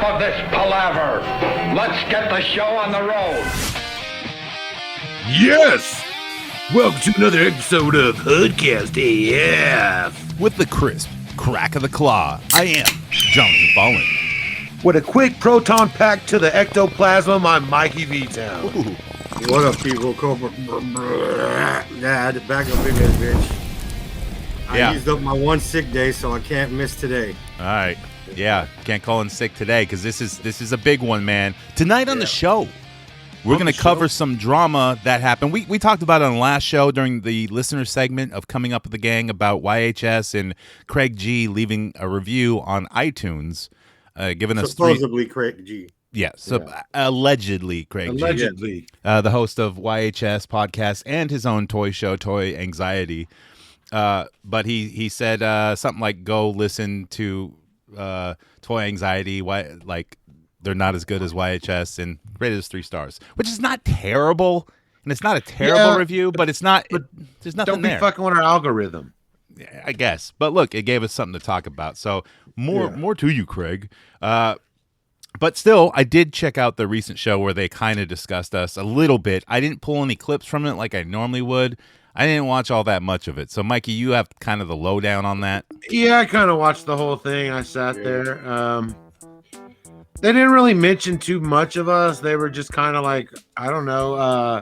Enough of this palaver. Let's get the show on the road. Yes! Welcome to another episode of HoodCastAF. With the crisp crack of the claw, I am Jonathan Fallen. With a quick proton pack to the ectoplasm, I'm Mikey V-Town. What up, people? Yeah, back up in this bitch. I used up my one sick day, so I can't miss today. All right. Yeah, can't call in sick today because this is a big one, man. Tonight on the show, we're going to cover some drama that happened. We talked about it on the last show during the listener segment of Coming Up with the Gang about YHS and Craig G leaving a review on iTunes, giving us supposedly Craig G. Yeah, allegedly Craig G. Allegedly. The host of YHS podcast and his own toy show, Toy Anxiety. But he said something like, go listen to Toy Anxiety, like they're not as good as YHS, and rated as 3 stars, which is not terrible, and it's not a terrible review, but it's not. There's nothing Don't be there. fucking with our algorithm. I guess, but look, it gave us something to talk about. So more to you, Craig. But still, I did check out the recent show where they kind of discussed us a little bit. I didn't pull any clips from it like I normally would. I didn't watch all that much of it. So, Mikey, you have kind of the lowdown on that. Yeah, I kind of watched the whole thing. I sat there. They didn't really mention too much of us. They were just kind of like, I don't know. I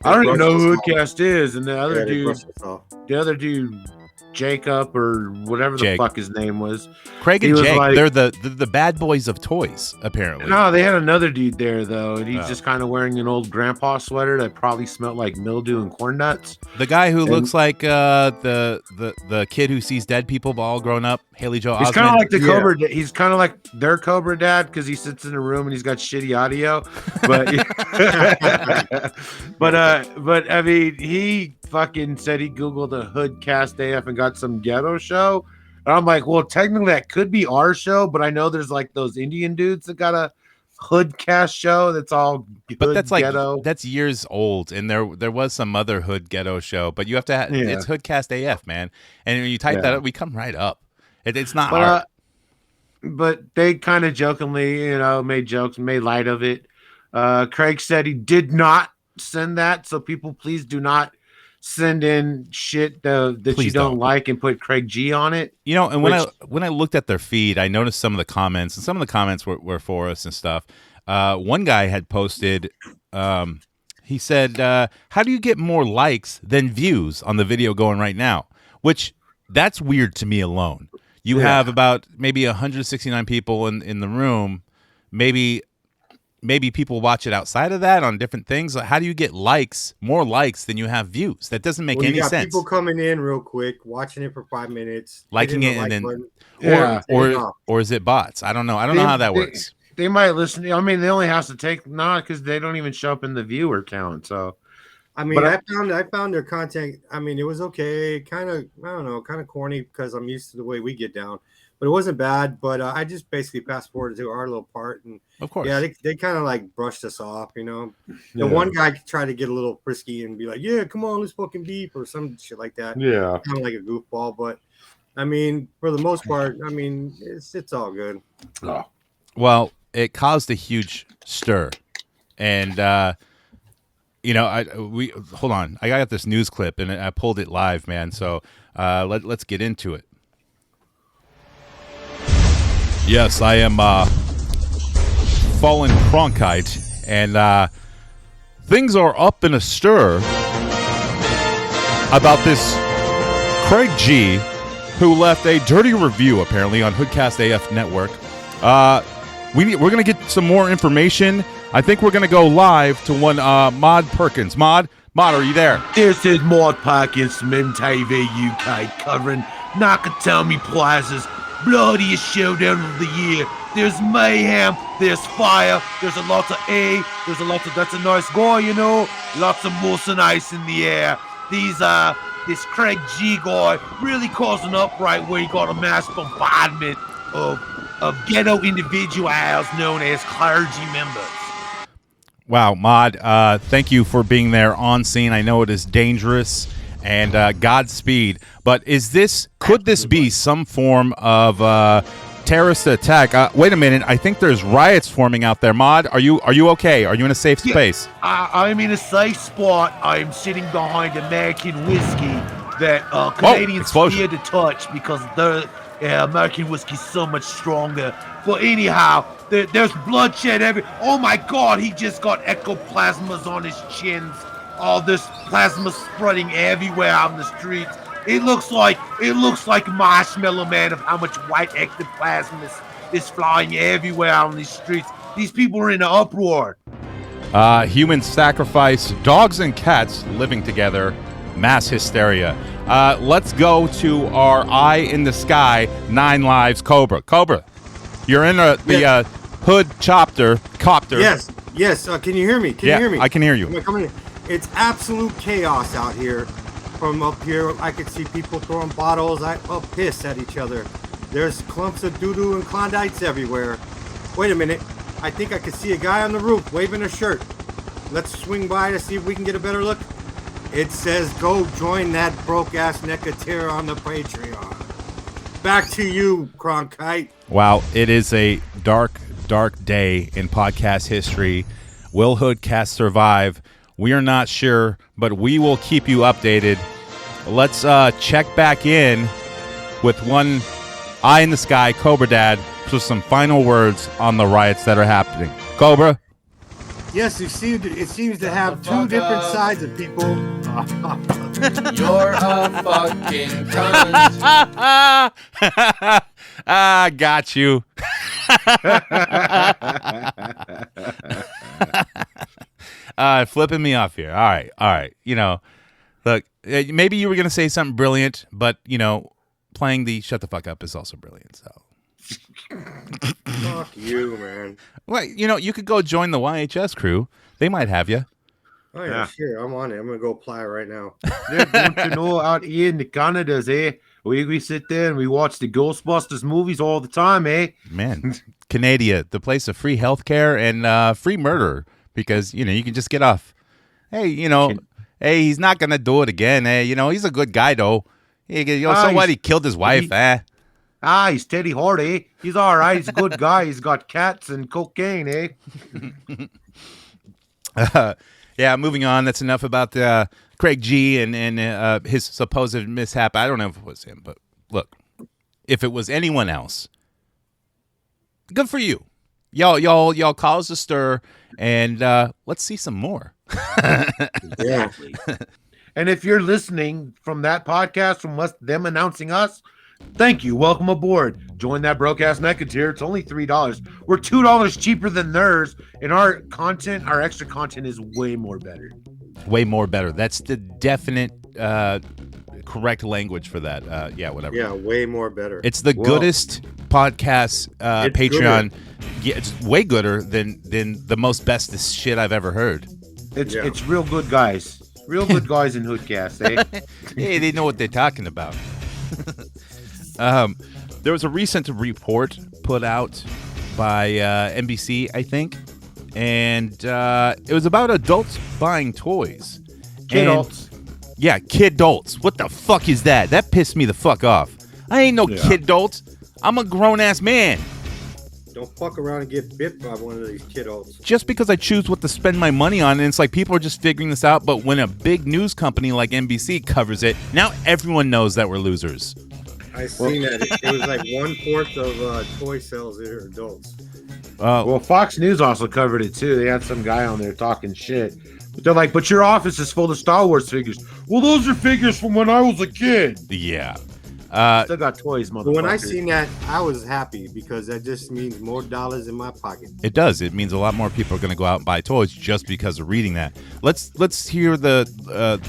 don't even know who Hoodcast is. And the other dude, Jacob or whatever the fuck his name was. Craig and Jake, like, they're the bad boys of toys, apparently. No, they had another dude there, though, and he's just kind of wearing an old grandpa sweater that probably smelled like mildew and corn nuts. The guy who looks like the kid who sees dead people all grown up, Haley Joel Osment. He's kind of like the Cobra. He's kind of like their Cobra dad because he sits in a room and he's got shitty audio. But I mean, he fucking said he Googled a HoodCastAF and got some ghetto show. And I'm like, well, technically that could be our show, but I know there's like those Indian dudes that got a Hoodcast show that's all but that's ghetto. Like that's years old, and there was some other hood ghetto show, but you have to it's HoodCastAF, man. And when you type that up, we come right up. It's not hard. But they kind of jokingly, made jokes, made light of it. Craig said he did not send that, so people please do not send in shit that please you don't like and put Craig G on it. And when I looked at their feed, I noticed some of the comments, and some of the comments were for us and stuff. One guy had posted, he said, how do you get more likes than views on the video going right now? Which, that's weird to me alone. You have about maybe 169 people in the room. Maybe people watch it outside of that on different things. How do you get more likes than you have views? That doesn't make any sense. People coming in real quick, watching it for 5 minutes, liking it, and then or is it bots? I don't know. I don't know how that works. They might listen. I mean, they only have to take because they don't even show up in the viewer count. So, I mean, I found their content. I mean, it was okay. Kind of, I don't know, kind of corny because I'm used to the way we get down. But it wasn't bad. But I just basically fast forwarded to our little part, and of course, they kind of like brushed us off. The one guy tried to get a little frisky and be like, "Yeah, come on, let's fucking beep" or some shit like that. Yeah, kind of like a goofball. But I mean, for the most part, I mean, it's all good. Oh. Well, it caused a huge stir, and we hold on. I got this news clip and I pulled it live, man. So let's get into it. Yes, I am Fallen Cronkite, and things are up in a stir about this Craig G, who left a dirty review apparently on HoodCastAF Network. We're gonna get some more information. I think we're gonna go live to one Mod Perkins. Mod, are you there? This is Mod Perkins from MTV UK covering Nakatomi Plaza's bloodiest showdown of the year. There's mayhem, there's fire, there's a lot of there's a lot of, that's a nice guy, lots of moose and ice in the air. This Craig G guy really caused an upright where he got a mass bombardment of ghetto individuals known as clergy members. Wow, Mod, thank you for being there on scene. I know it is dangerous, and Godspeed. But could this be some form of terrorist attack. Wait a minute. I think there's riots forming out there. Mod, are you okay? Are you in a safe space? I'm in a safe spot. I'm sitting behind American whiskey that Canadians fear to touch because the American whiskey's so much stronger. But anyhow, there's bloodshed Oh my God, he just got ectoplasmas on his chins. All this plasma spreading everywhere out in the streets. It looks like Marshmallow Man of how much white ectoplasm is flying everywhere out on these streets. These people are in an uproar. Human sacrifice, dogs and cats living together, mass hysteria. Let's go to our eye in the sky, 9 lives, Cobra. Cobra, you're in the hood copter. Yes. Can you hear me? Can you hear me? I can hear you. Am I coming in? It's absolute chaos out here. From up here, I could see people throwing bottles, piss at each other. There's clumps of doo-doo and Klondikes everywhere. Wait a minute. I think I could see a guy on the roof waving a shirt. Let's swing by to see if we can get a better look. It says, go join that broke-ass NECA tier on the Patreon. Back to you, Cronkite. Wow, it is a dark, dark day in podcast history. Will HoodCast survive? We are not sure, but we will keep you updated. Let's check back in with one eye in the sky, Cobra Dad, for some final words on the riots that are happening. Cobra? Yes, it seems to have two different sides of people. You're a fucking cunt. I got you. Flipping me off here. All right. You know, look, maybe you were going to say something brilliant, but, you know, playing the shut the fuck up is also brilliant. So, fuck you, man. Well, you know, you could go join the YHS crew. They might have you. Oh, yeah, sure. I'm on it. I'm going to go apply right now. Don't you know, out here in the Canadas, we sit there and we watch the Ghostbusters movies all the time, Man, Canada, the place of free healthcare and free murder. Because, you know, you can just get off. Hey, you know, he's not going to do it again. Hey, you know, he's a good guy, though. So what? He killed his wife, he's Teddy Hart, He's all right. He's a good guy. He's got cats and cocaine, Yeah, moving on. That's enough about Craig G and his supposed mishap. I don't know if it was him, but look, if it was anyone else, good for you. Y'all caused a stir, and let's see some more. Exactly. And if you're listening from that podcast, from them announcing us, thank you. Welcome aboard. Join that broke-ass NECA tier. It's only $3. We're $2 cheaper than theirs, and our extra content is way more better. Way more better. That's the definite correct language for that. Whatever. Yeah, way more better. It's the goodest podcast Patreon. Gooder. Yeah, it's way gooder than the most bestest shit I've ever heard. It's real good guys. Real good guys in Hoodcast, Hey, they know what they're talking about. There was a recent report put out by NBC, I think, and it was about adults buying toys. Kidults. Yeah, Kidults. What the fuck is that? That pissed me the fuck off. I ain't no Kidult. I'm a grown-ass man. Don't fuck around and get bit by one of these kidults. Just because I choose what to spend my money on, and it's like people are just figuring this out, but when a big news company like NBC covers it, now everyone knows that we're losers. I seen that. It was like 1/4 of toy sales that are adults. Well, Fox News also covered it too. They had some guy on there talking shit. But they're like, but your office is full of Star Wars figures. Well, those are figures from when I was a kid. Yeah. Still got toys, motherfucker. But when I seen that, I was happy because that just means more dollars in my pocket. It does. It means a lot more people are going to go out and buy toys just because of reading that. Let's hear the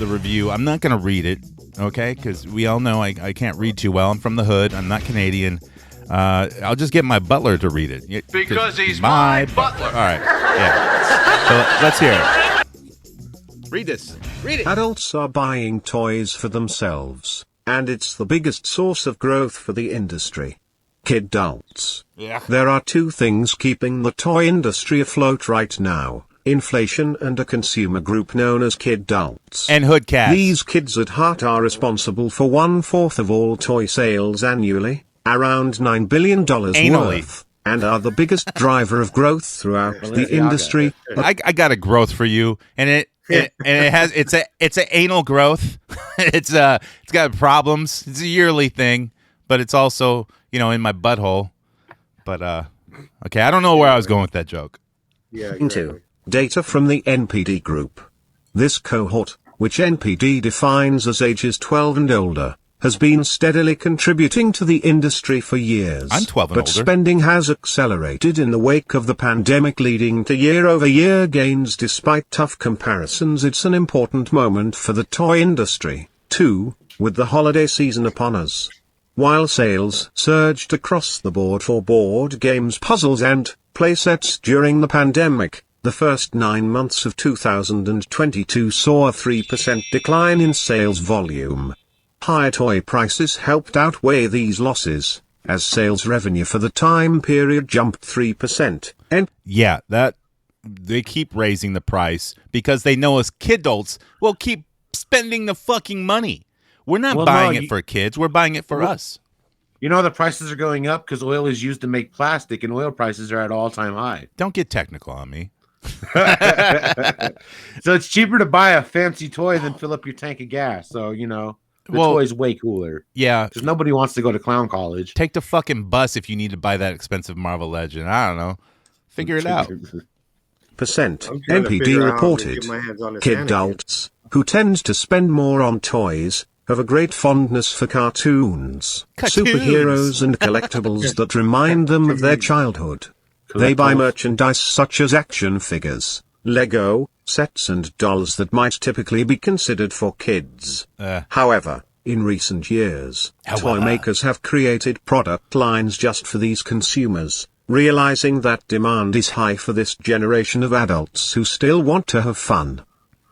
review. I'm not going to read it, okay? Because we all know I can't read too well. I'm from the hood. I'm not Canadian. I'll just get my butler to read it. Because he's my butler. All right. Yeah. So let's hear it. Read this. Read it. Adults are buying toys for themselves, and it's the biggest source of growth for the industry. Kidults. Yeah. There are two things keeping the toy industry afloat right now: inflation and a consumer group known as Kidults. And Hoodcast. These kids at heart are responsible for 1/4 of all toy sales annually, around $9 billion Anally. worth, and are the biggest driver of growth throughout the industry. I got a growth for you, and it has it's an anal growth. it's got problems. It's a yearly thing, but it's also in my butthole. But okay, I don't know where I was going with that joke. Yeah. Into data from the NPD group. This cohort, which NPD defines as ages 12 and older, has been steadily contributing to the industry for years. I'm 12 and but older. Spending has accelerated in the wake of the pandemic, leading to year-over-year gains despite tough comparisons. It's an important moment for the toy industry, too, with the holiday season upon us. While sales surged across the board for board games, puzzles and playsets during the pandemic, the first 9 months of 2022 saw a 3% decline in sales volume. Higher toy prices helped outweigh these losses, as sales revenue for the time period jumped 3%. And Yeah, that they keep raising the price because they know us kidults will keep spending the fucking money. We're not buying it for kids. We're buying it for us. You know the prices are going up because oil is used to make plastic, and oil prices are at all-time high. Don't get technical on me. So it's cheaper to buy a fancy toy than fill up your tank of gas. So, the toy's way cooler. Yeah. Because nobody wants to go to clown college. Take the fucking bus if you need to buy that expensive Marvel Legend. I don't know. Figure it out. percent I'm trying to NPD figure out how to reported. get my hands on this Anakin. Kidults, who tend to spend more on toys, have a great fondness for cartoons, superheroes and collectibles that remind them of their childhood. They buy merchandise such as action figures, Lego, sets and dolls that might typically be considered for kids. However, in recent years, toy makers have created product lines just for these consumers, realizing that demand is high for this generation of adults who still want to have fun.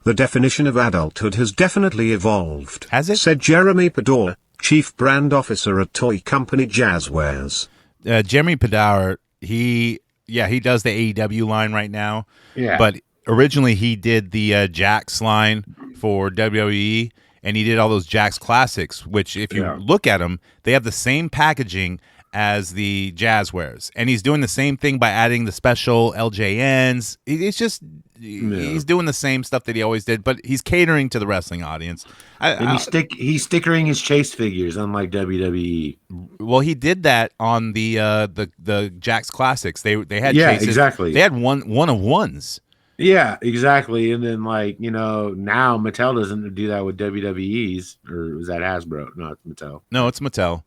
The definition of adulthood has definitely evolved, has it? Said Jeremy Pador, chief brand officer at toy company Jazzwares. Jeremy Pador, he does the AEW line right now. Yeah. But originally he did the Jax line for WWE, and he did all those Jax classics, which if you look at them, they have the same packaging as the Jazzwares, and he's doing the same thing by adding the special LJNs. It's just he's doing the same stuff that he always did, but he's catering to the wrestling audience. He's stickering his chase figures, unlike WWE. Well, he did that on the Jax classics. They had chases. Exactly. They had one of ones. Yeah, exactly. And then now Mattel doesn't do that with WWE's, or was that Hasbro? No, it's Mattel. No, it's Mattel.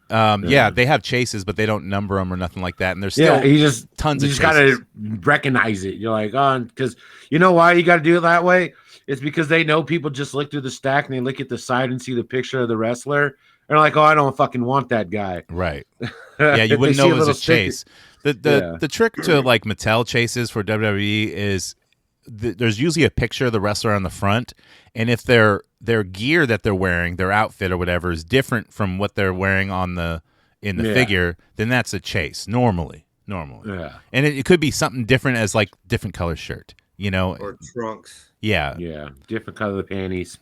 They have chases, but they don't number them or nothing like that. And there's still tons of chases. You just gotta recognize it. You're like, because you know why you got to do it that way? It's because they know people just look through the stack and they look at the side and see the picture of the wrestler. And they're like, I don't fucking want that guy. Right. Yeah, you wouldn't know it was a chase. The trick to like Mattel chases for WWE is there's usually a picture of the wrestler on the front, and if their gear that they're wearing, their outfit or whatever, is different from what they're wearing in the figure, then that's a chase normally. Yeah, and it could be something different as like different color shirt, or trunks. Yeah, different color panties.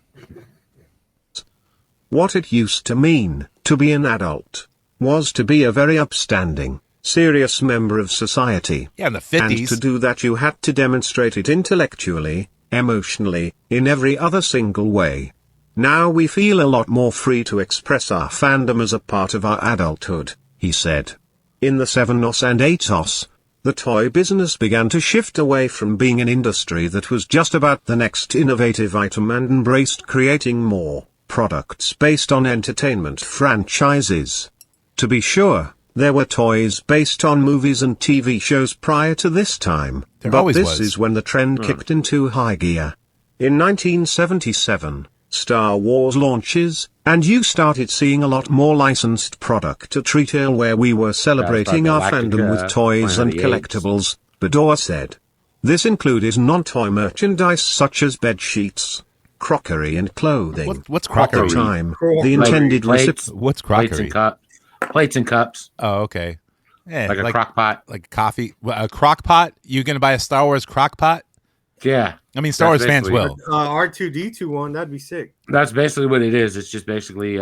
What it used to mean to be an adult was to be a very upstanding, serious member of society. Yeah, in the 50s. And to do that you had to demonstrate it intellectually, emotionally, in every other single way. Now we feel a lot more free to express our fandom as a part of our adulthood, he said. In the 7os and 8os, the toy business began to shift away from being an industry that was just about the next innovative item and embraced creating more products based on entertainment franchises. To be sure, there were toys based on movies and TV shows prior to this time, but this is when the trend kicked into high gear. In 1977, Star Wars launches, and you started seeing a lot more licensed product at retail where we were celebrating our fandom with toys and collectibles, Bador said. This included non-toy merchandise such as bed sheets, crockery and clothing. What's crockery? At the time, the intended recipient. What's crockery? Plates and cups. Oh, okay. Yeah, like a crock pot. Like coffee. A crock pot? You going to buy a Star Wars crock pot? Yeah. I mean, Star Wars fans will. R2-D2 one, that'd be sick. That's basically what it is. It's just basically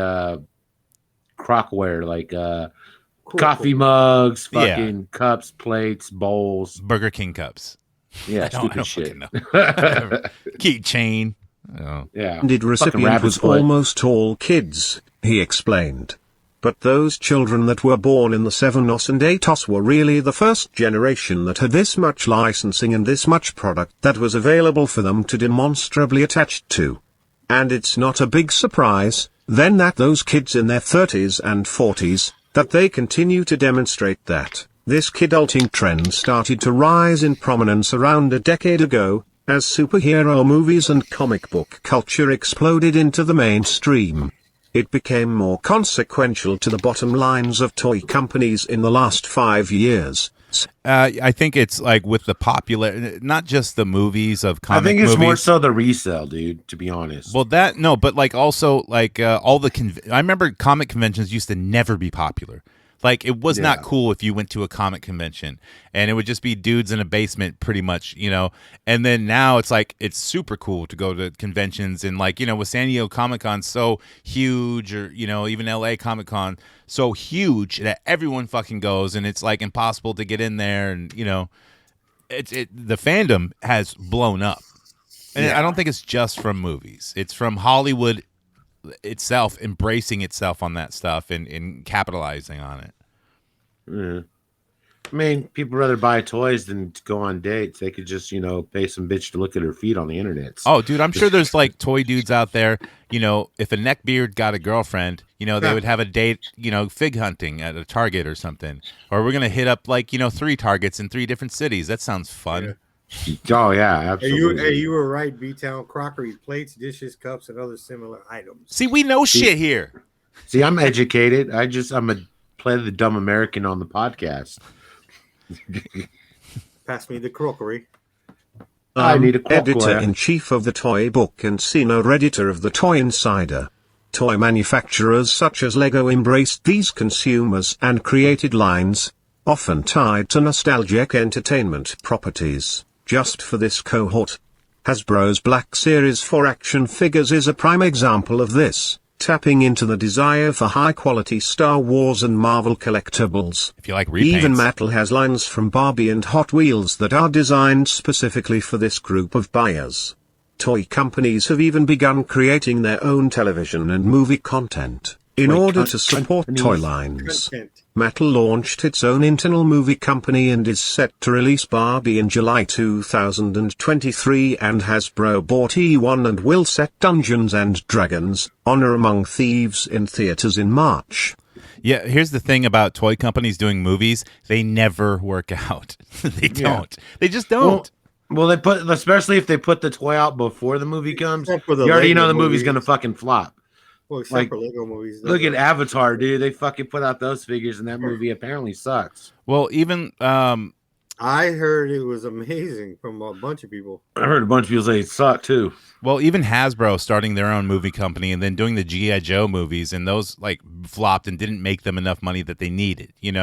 crockware. Coffee mugs, Yeah. fucking cups, plates, bowls. Burger King cups. Yeah, I don't stupid shit. know. Keychain. Oh. Yeah. Intended Fucking recipient rabbit was foot. almost all kids, he explained. But those children that were born in the 7os and 8os were really the first generation that had this much licensing and this much product that was available for them to demonstrably attach to. And it's not a big surprise, then, that those kids in their 30s and 40s, that they continue to demonstrate that. This kidulting trend started to rise in prominence around a decade ago, as superhero movies and comic book culture exploded into the mainstream. It became more consequential to the bottom lines of toy companies in the last 5 years. I think it's like with the popular, not just the movies of comic I think it's movies. more so the resale, dude, to be honest. Well, but like also like all the I remember comic conventions used to never be popular. Like it was not cool if you went to a comic convention, and it would just be dudes in a basement pretty much, and then now it's like it's super cool to go to conventions, and like, with San Diego Comic-Con so huge, or even LA Comic-Con so huge that everyone fucking goes, and it's like impossible to get in there, and the fandom has blown up. And I don't think it's just from movies. It's from Hollywood itself embracing itself on that stuff and capitalizing on it. Yeah. I mean, people rather buy toys than to go on dates. They could just, pay some bitch to look at her feet on the internet. Oh, dude, I'm sure there's like toy dudes out there. If a neckbeard got a girlfriend, they would have a date, fig hunting at a Target or something. Or we're gonna hit up like 3 Targets in 3 different cities. That sounds fun. Yeah. Oh yeah, absolutely. You were right. B-Town crockery, plates, dishes, cups, and other similar items. See, we know shit here. See, I'm educated. I'm a play the dumb American on the podcast. Pass me the crockery. I need a editor-in-chief of the Toy Book and senior editor of the Toy Insider. Toy manufacturers such as Lego embraced these consumers and created lines, often tied to nostalgic entertainment properties, just for this cohort. Hasbro's Black Series for action figures is a prime example of this, tapping into the desire for high-quality Star Wars and Marvel collectibles. If you like repaints. Even Mattel has lines from Barbie and Hot Wheels that are designed specifically for this group of buyers. Toy companies have even begun creating their own television and movie content. In order to support toy lines, Mattel launched its own internal movie company and is set to release Barbie in July 2023, and Hasbro bought E1 and will set Dungeons and Dragons: Honor Among Thieves in theaters in March. Yeah, here's the thing about toy companies doing movies. They never work out. They don't. They just don't. Well, they put, especially if they put the toy out before the movie comes, you for the already know Lego the movie's movies. going to fucking flop. Well, except Like, for Lego movies. Look at Avatar, dude. They fucking put out those figures, and that movie apparently sucks. Well, even I heard it was amazing from a bunch of people. I heard a bunch of people say it sucked too. Well, even Hasbro starting their own movie company and then doing the G.I.JOE movies, and those like flopped and didn't make them enough money that they needed, And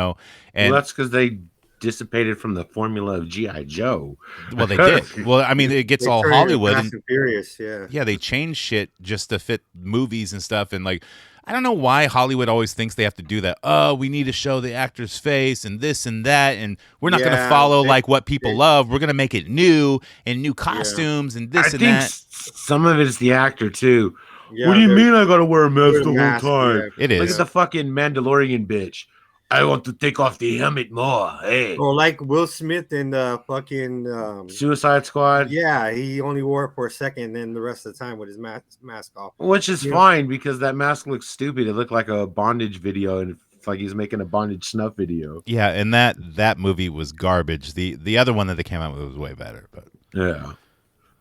Well, that's because they dissipated from the formula of G.I. Joe. Well, they did. Well, I mean, it gets They all turned it Hollywood. Fast and Furious, yeah. Yeah, they change shit just to fit movies and stuff. And like, I don't know why Hollywood always thinks they have to do that. Oh, we need to show the actor's face and this and that, and we're not going to follow like what people love. We're going to make it new and new costumes and this I and think that. some of it is the actor too. Yeah, What do you they're- mean I got to wear a mask the mask, whole time? yeah. It Look is. at the fucking Mandalorian bitch. I want to take off the helmet more. Hey, Or like Will Smith in the fucking Suicide Squad. yeah, he only wore it for a second, and then the rest of the time with his mask off. Which is fine because that mask looks stupid. It looked like a bondage video, and it's like he's making a bondage snuff video. Yeah, and that movie was garbage. The other one that they came out with was way better. But Yeah.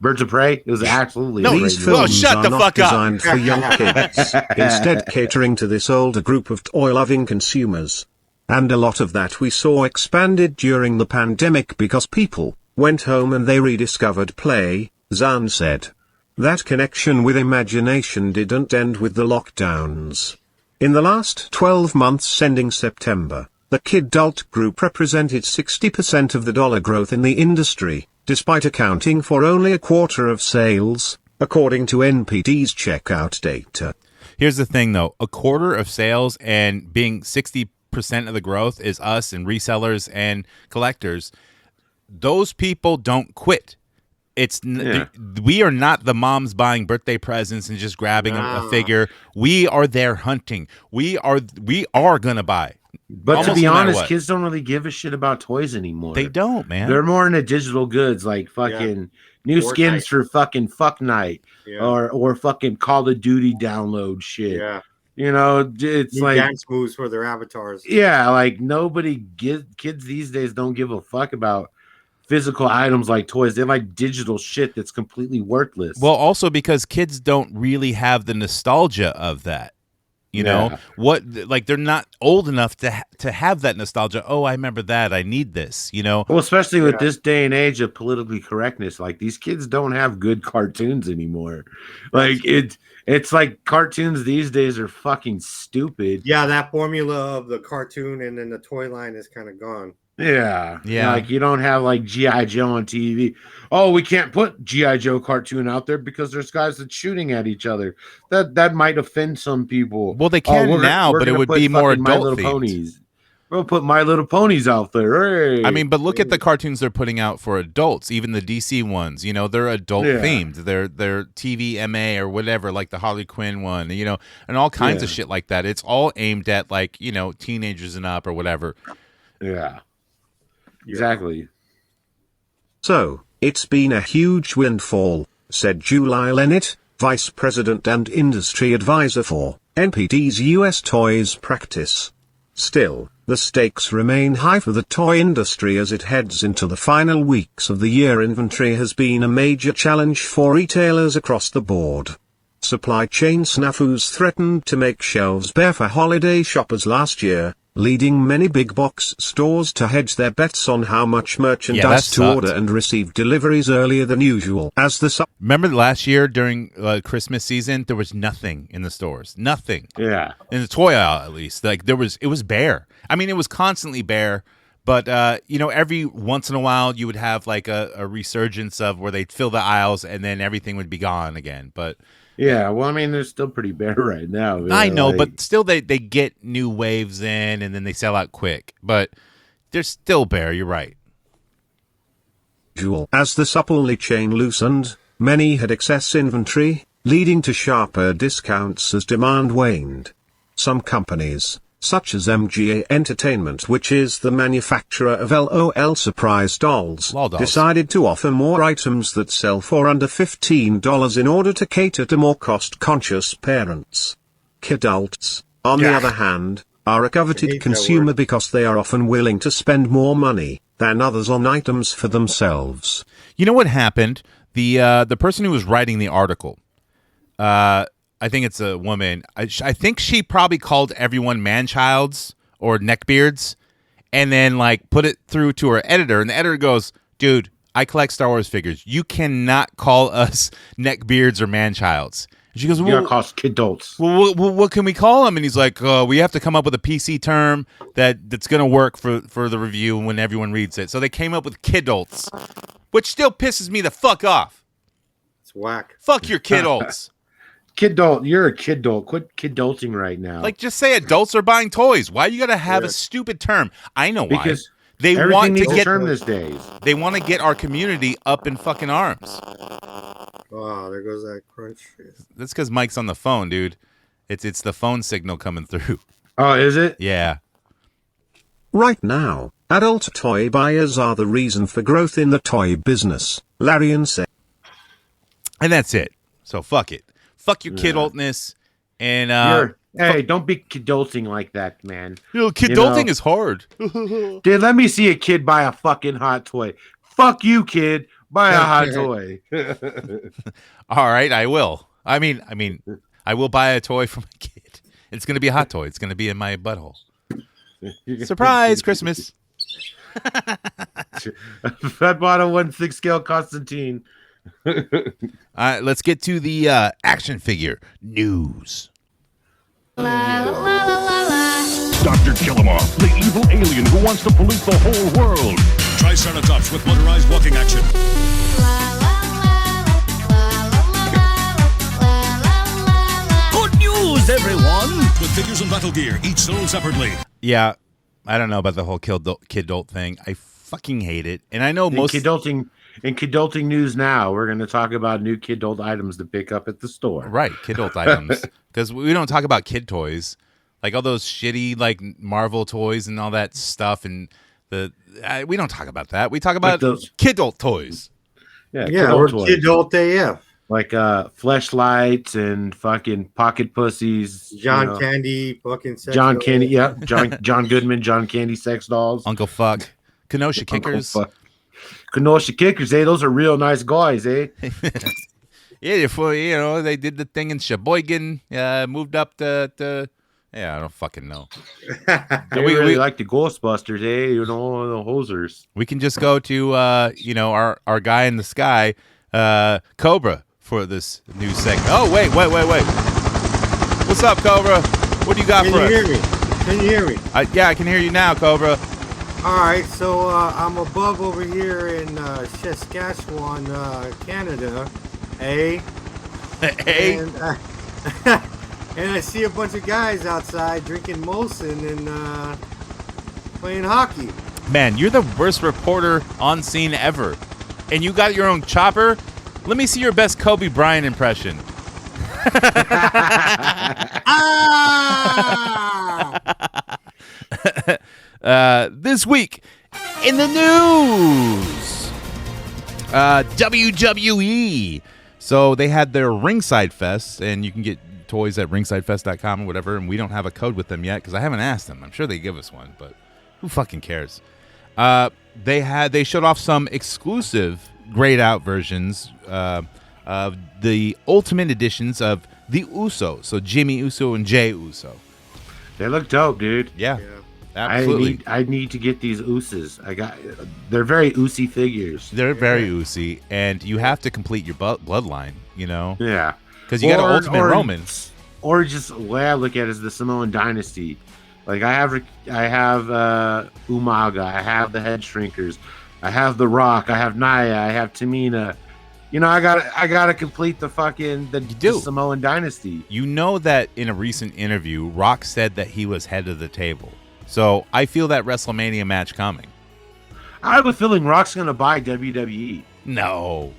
Birds of Prey. It was absolutely No, a These great movie. Well, films shut are the not fuck up. designed for young kids, instead catering to this older group of toy-loving consumers. And a lot of that we saw expanded during the pandemic because people went home and they rediscovered play, Zahn said. That connection with imagination didn't end with the lockdowns. In the last 12 months ending September, the Kidult group represented 60% of the dollar growth in the industry, despite accounting for only a quarter of sales, according to NPD's checkout data. here's the thing, though: a quarter of sales and being 60% 90% of the growth is us and resellers and collectors. Those people don't quit. We are not the moms buying birthday presents and just grabbing a figure. We are there hunting. We are gonna buy. But Almost to be no matter honest, what. kids don't really give a shit about toys anymore. They don't, man. They're more into digital goods, like fucking new Fortnite. skins for fucking Fuck Night, Yeah. or fucking Call of Duty download shit. Yeah. You know, it's New like dance moves for their avatars. yeah, like kids these days don't give a fuck about physical items like toys. They like digital shit that's completely worthless. Well, also because kids don't really have the nostalgia of that. You know like they're not old enough to have that nostalgia. Oh, I remember that. I need this. You know. Well, especially with this day and age of politically correctness, like these kids don't have good cartoons anymore. Like it's like cartoons these days are fucking stupid. Yeah, that formula of the cartoon and then the toy line is kind of gone. Yeah. Yeah. Like you don't have like G.I. Joe on TV. Oh, we can't put G.I. Joe cartoon out there because there's guys that's shooting at each other. That might offend some people. Well, they can now, but it would be more My adult Little themed. Ponies. We'll put My Little Ponies out there. Hey. I mean, but look at the cartoons they're putting out for adults. Even the DC ones, you know, they're adult themed. They're TVMA or whatever, like the Harley Quinn one, you know, and all kinds of shit like that. It's all aimed at like, you know, teenagers and up or whatever. Yeah. Exactly. So, it's been a huge windfall, said Julie Lennett, Vice President and Industry Advisor for NPD's US Toys practice. Still, the stakes remain high for the toy industry as it heads into the final weeks of the year. Inventory has been a major challenge for retailers across the board. Supply chain snafus threatened to make shelves bare for holiday shoppers last year, leading many big box stores to hedge their bets on how much merchandise to order and receive deliveries earlier than usual. Remember last year during Christmas season, there was nothing in the stores. Nothing. Yeah. In the toy aisle, at least. Like it was bare. I mean, it was constantly bare. But, you know, every once in a while you would have like a resurgence of where they'd fill the aisles and then everything would be gone again. But yeah, well, I mean, they're still pretty bare right now. I know, but still they get new waves in and then they sell out quick. But they're still bare, you're right. As the supply chain loosened, many had excess inventory, leading to sharper discounts as demand waned. Some companies, such as MGA Entertainment, which is the manufacturer of LOL surprise dolls, decided to offer more items that sell for under $15 in order to cater to more cost-conscious parents. Kidults, on the other hand, are a coveted consumer because they are often willing to spend more money than others on items for themselves. You know what happened? The person who was writing the article, I think it's a woman. I think she probably called everyone man-childs or neckbeards and then like put it through to her editor. And the editor goes, dude, I collect Star Wars figures. You cannot call us neckbeards or man-childs. And she goes, well, you're going to call us Kidults. Well, what can we call them? And he's like, we have to come up with a PC term that's going to work for the review when everyone reads it. So they came up with Kidults, which still pisses me the fuck off. It's whack. Fuck your Kidults. Kidult, you're a kidult. Quit kidulting right now. Like, just say adults are buying toys. Why you got to have a stupid term? I know why. Because they want to get a term these days. They want to get our community up in fucking arms. Oh, there goes that crunch. That's because Mike's on the phone, dude. It's the phone signal coming through. Oh, is it? Yeah. Right now, adult toy buyers are the reason for growth in the toy business, Larian said. And that's it. So fuck it. Fuck your kidultness. And hey, don't be kidulting like that, man. Kidulting is hard. Dude, let me see a kid buy a fucking hot toy. Fuck you, kid. Buy a hot toy. All right, I will. I mean, I will buy a toy for my kid. It's going to be a hot toy. It's going to be in my butthole. Surprise, Christmas. I bought a 1/6 scale Constantine. Let's get to the action figure news. Dr. Killamoff, the evil alien who wants to pollute the whole world. Triceratops with motorized walking action. Good news, everyone! With figures and battle gear, each sold separately. Yeah, I don't know about the whole Kidult thing. I fucking hate it. And I know In Kidulting news now, we're going to talk about new Kidult items to pick up at the store. Right, Kidult items. Because we don't talk about kid toys. Like all those shitty like Marvel toys and all that stuff. And we don't talk about that. We talk about those Kidult toys. Yeah, Kidult we're toys. Kidult AF. Like fleshlights and fucking pocket pussies. John Candy, fucking sex John dolls. Candy, yeah. John Goodman, John Candy sex dolls. Uncle Fuck. Kenosha Kickers. Kenosha Kickers, Those are real nice guys, Yeah, they did the thing in Sheboygan, moved up to I don't fucking know. They really like the Ghostbusters, the hosers. We can just go to our guy in the sky, Cobra, for this new segment. Oh, wait. What's up, Cobra? What do you got for us? Can you hear me? Yeah, I can hear you now, Cobra. All right, so I'm above over here in Saskatchewan, Canada, And I see a bunch of guys outside drinking Molson and playing hockey. Man, you're the worst reporter on scene ever. And you got your own chopper? Let me see your best Kobe Bryant impression. This week in the news, WWE. So they had their Ringside Fest, and you can get toys at ringsidefest.com or whatever, and we don't have a code with them yet because I haven't asked them. I'm sure they give us one, but who fucking cares? They showed off some exclusive grayed out versions of the ultimate editions of the Usos. So Jimmy Uso and Jay Uso. They look dope, dude. Yeah. Absolutely. I need to get these Usos. They're very Usi figures. They're very Usi, and you have to complete your bloodline, Yeah. Because you got an Ultimate Roman. Or just the way I look at it is the Samoan dynasty. Like I have Umaga, I have the Head Shrinkers, I have The Rock, I have Naya, I have Tamina. I gotta complete the fucking the Samoan dynasty. You know that in a recent interview, Rock said that he was head of the table. So I feel that WrestleMania match coming. I have a feeling Rock's gonna buy WWE. No.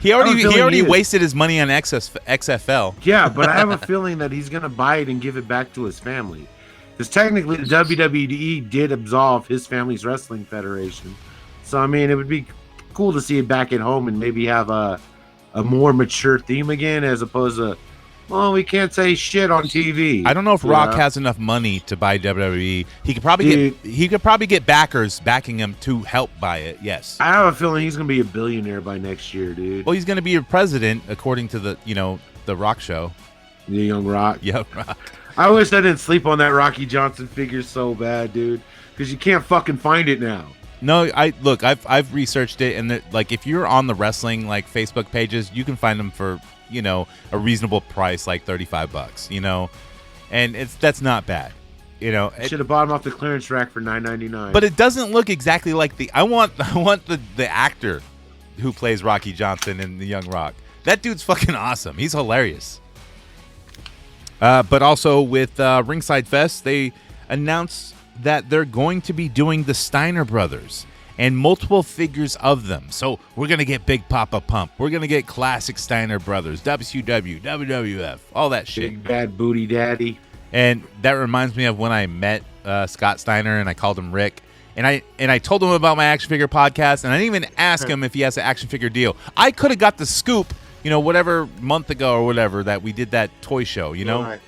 He already wasted his money on XFL. Yeah, but I have a feeling that he's gonna buy it and give it back to his family. Because technically the WWE did absolve his family's wrestling federation. So I mean it would be cool to see it back at home and maybe have a more mature theme again as opposed to, well, we can't say shit on TV. I don't know if Rock has enough money to buy WWE. He could probably get backers backing him to help buy it. Yes. I have a feeling he's gonna be a billionaire by next year, dude. Well, he's gonna be a president according to the Rock show. The Young Rock. Yeah, Rock. I wish I didn't sleep on that Rocky Johnson figure so bad, dude. Because you can't fucking find it now. No, I've researched it, and if you're on the wrestling Facebook pages, you can find them for a reasonable price, like $35, and that's not bad, Should have bought them off the clearance rack for $9.99. But it doesn't look exactly like I want the actor who plays Rocky Johnson in The Young Rock. That dude's fucking awesome. He's hilarious. But also with Ringside Fest, they announced that they're going to be doing the Steiner brothers and multiple figures of them. So we're going to get Big Papa Pump. We're going to get classic Steiner brothers, WCW, WWF, all that shit. Big Bad Booty Daddy. And that reminds me of when I met Scott Steiner and I called him Rick. And I told him about my action figure podcast, and I didn't even ask him if he has an action figure deal. I could have got the scoop, whatever month ago or whatever that we did that toy show, Right.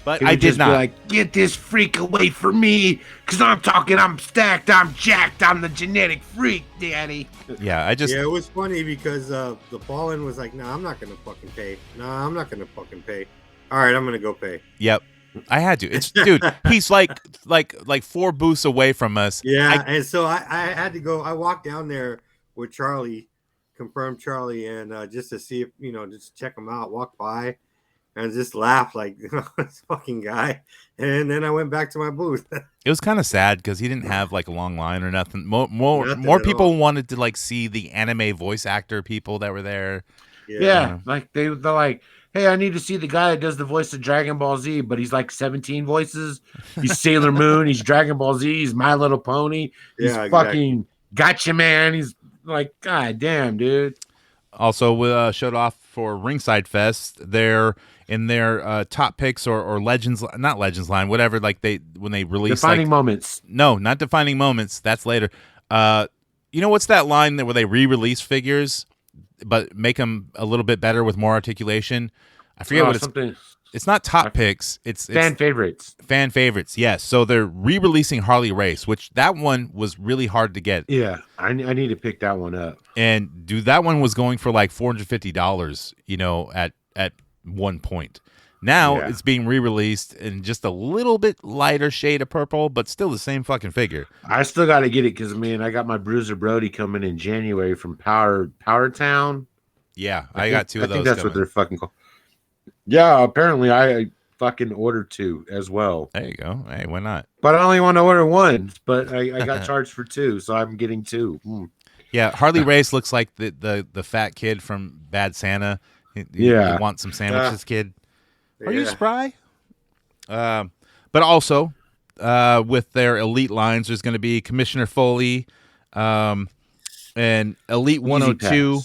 But I did not. Like, get this freak away from me, because I'm stacked, I'm jacked, I'm the genetic freak, daddy. Yeah, it was funny because the Fallen was like, no, I'm not going to fucking pay. No, I'm not going to fucking pay. All right, I'm going to go pay. Yep. I had to. Dude, he's like 4 booths away from us. Yeah, and so I had to go. I walked down there with Charlie, confirmed Charlie, and just to see if, just check him out, walk by. And just laughed like this fucking guy, and then I went back to my booth. It was kind of sad because he didn't have a long line or nothing. More people wanted to see the anime voice actor people that were there. Yeah, they're like, hey, I need to see the guy that does the voice of Dragon Ball Z, but he's like 17 voices. He's Sailor Moon. He's Dragon Ball Z. He's My Little Pony. He's fucking Gotcha Man. He's like, God damn, dude. Also, showed off for Ringside Fest. They're in their top picks or legends, not legends line, whatever. Like when they release defining moments. No, not defining moments. That's later. You know what's that line where they re-release figures, but make them a little bit better with more articulation? I forget what it's. It's not top picks. It's fan favorites. Fan favorites, yes. So they're re-releasing Harley Race, which that one was really hard to get. Yeah, I need to pick that one up. And dude, that one was going for like $450, you know, at one point. Now it's being re-released in just a little bit lighter shade of purple, but still the same fucking figure. I still got to get it because, man, I got my Bruiser Brody coming in January from Power Town. Yeah, I got two of those. I think that's what they're fucking called. Yeah, apparently I fucking ordered 2 as well. There you go. Hey, why not? But I only want to order 1, but I got charged for 2, so I'm getting 2. Yeah, Harley Race looks like the fat kid from Bad Santa. You want some sandwiches, kid? Are you spry? But also, with their elite lines, there's going to be Commissioner Foley, and Elite 102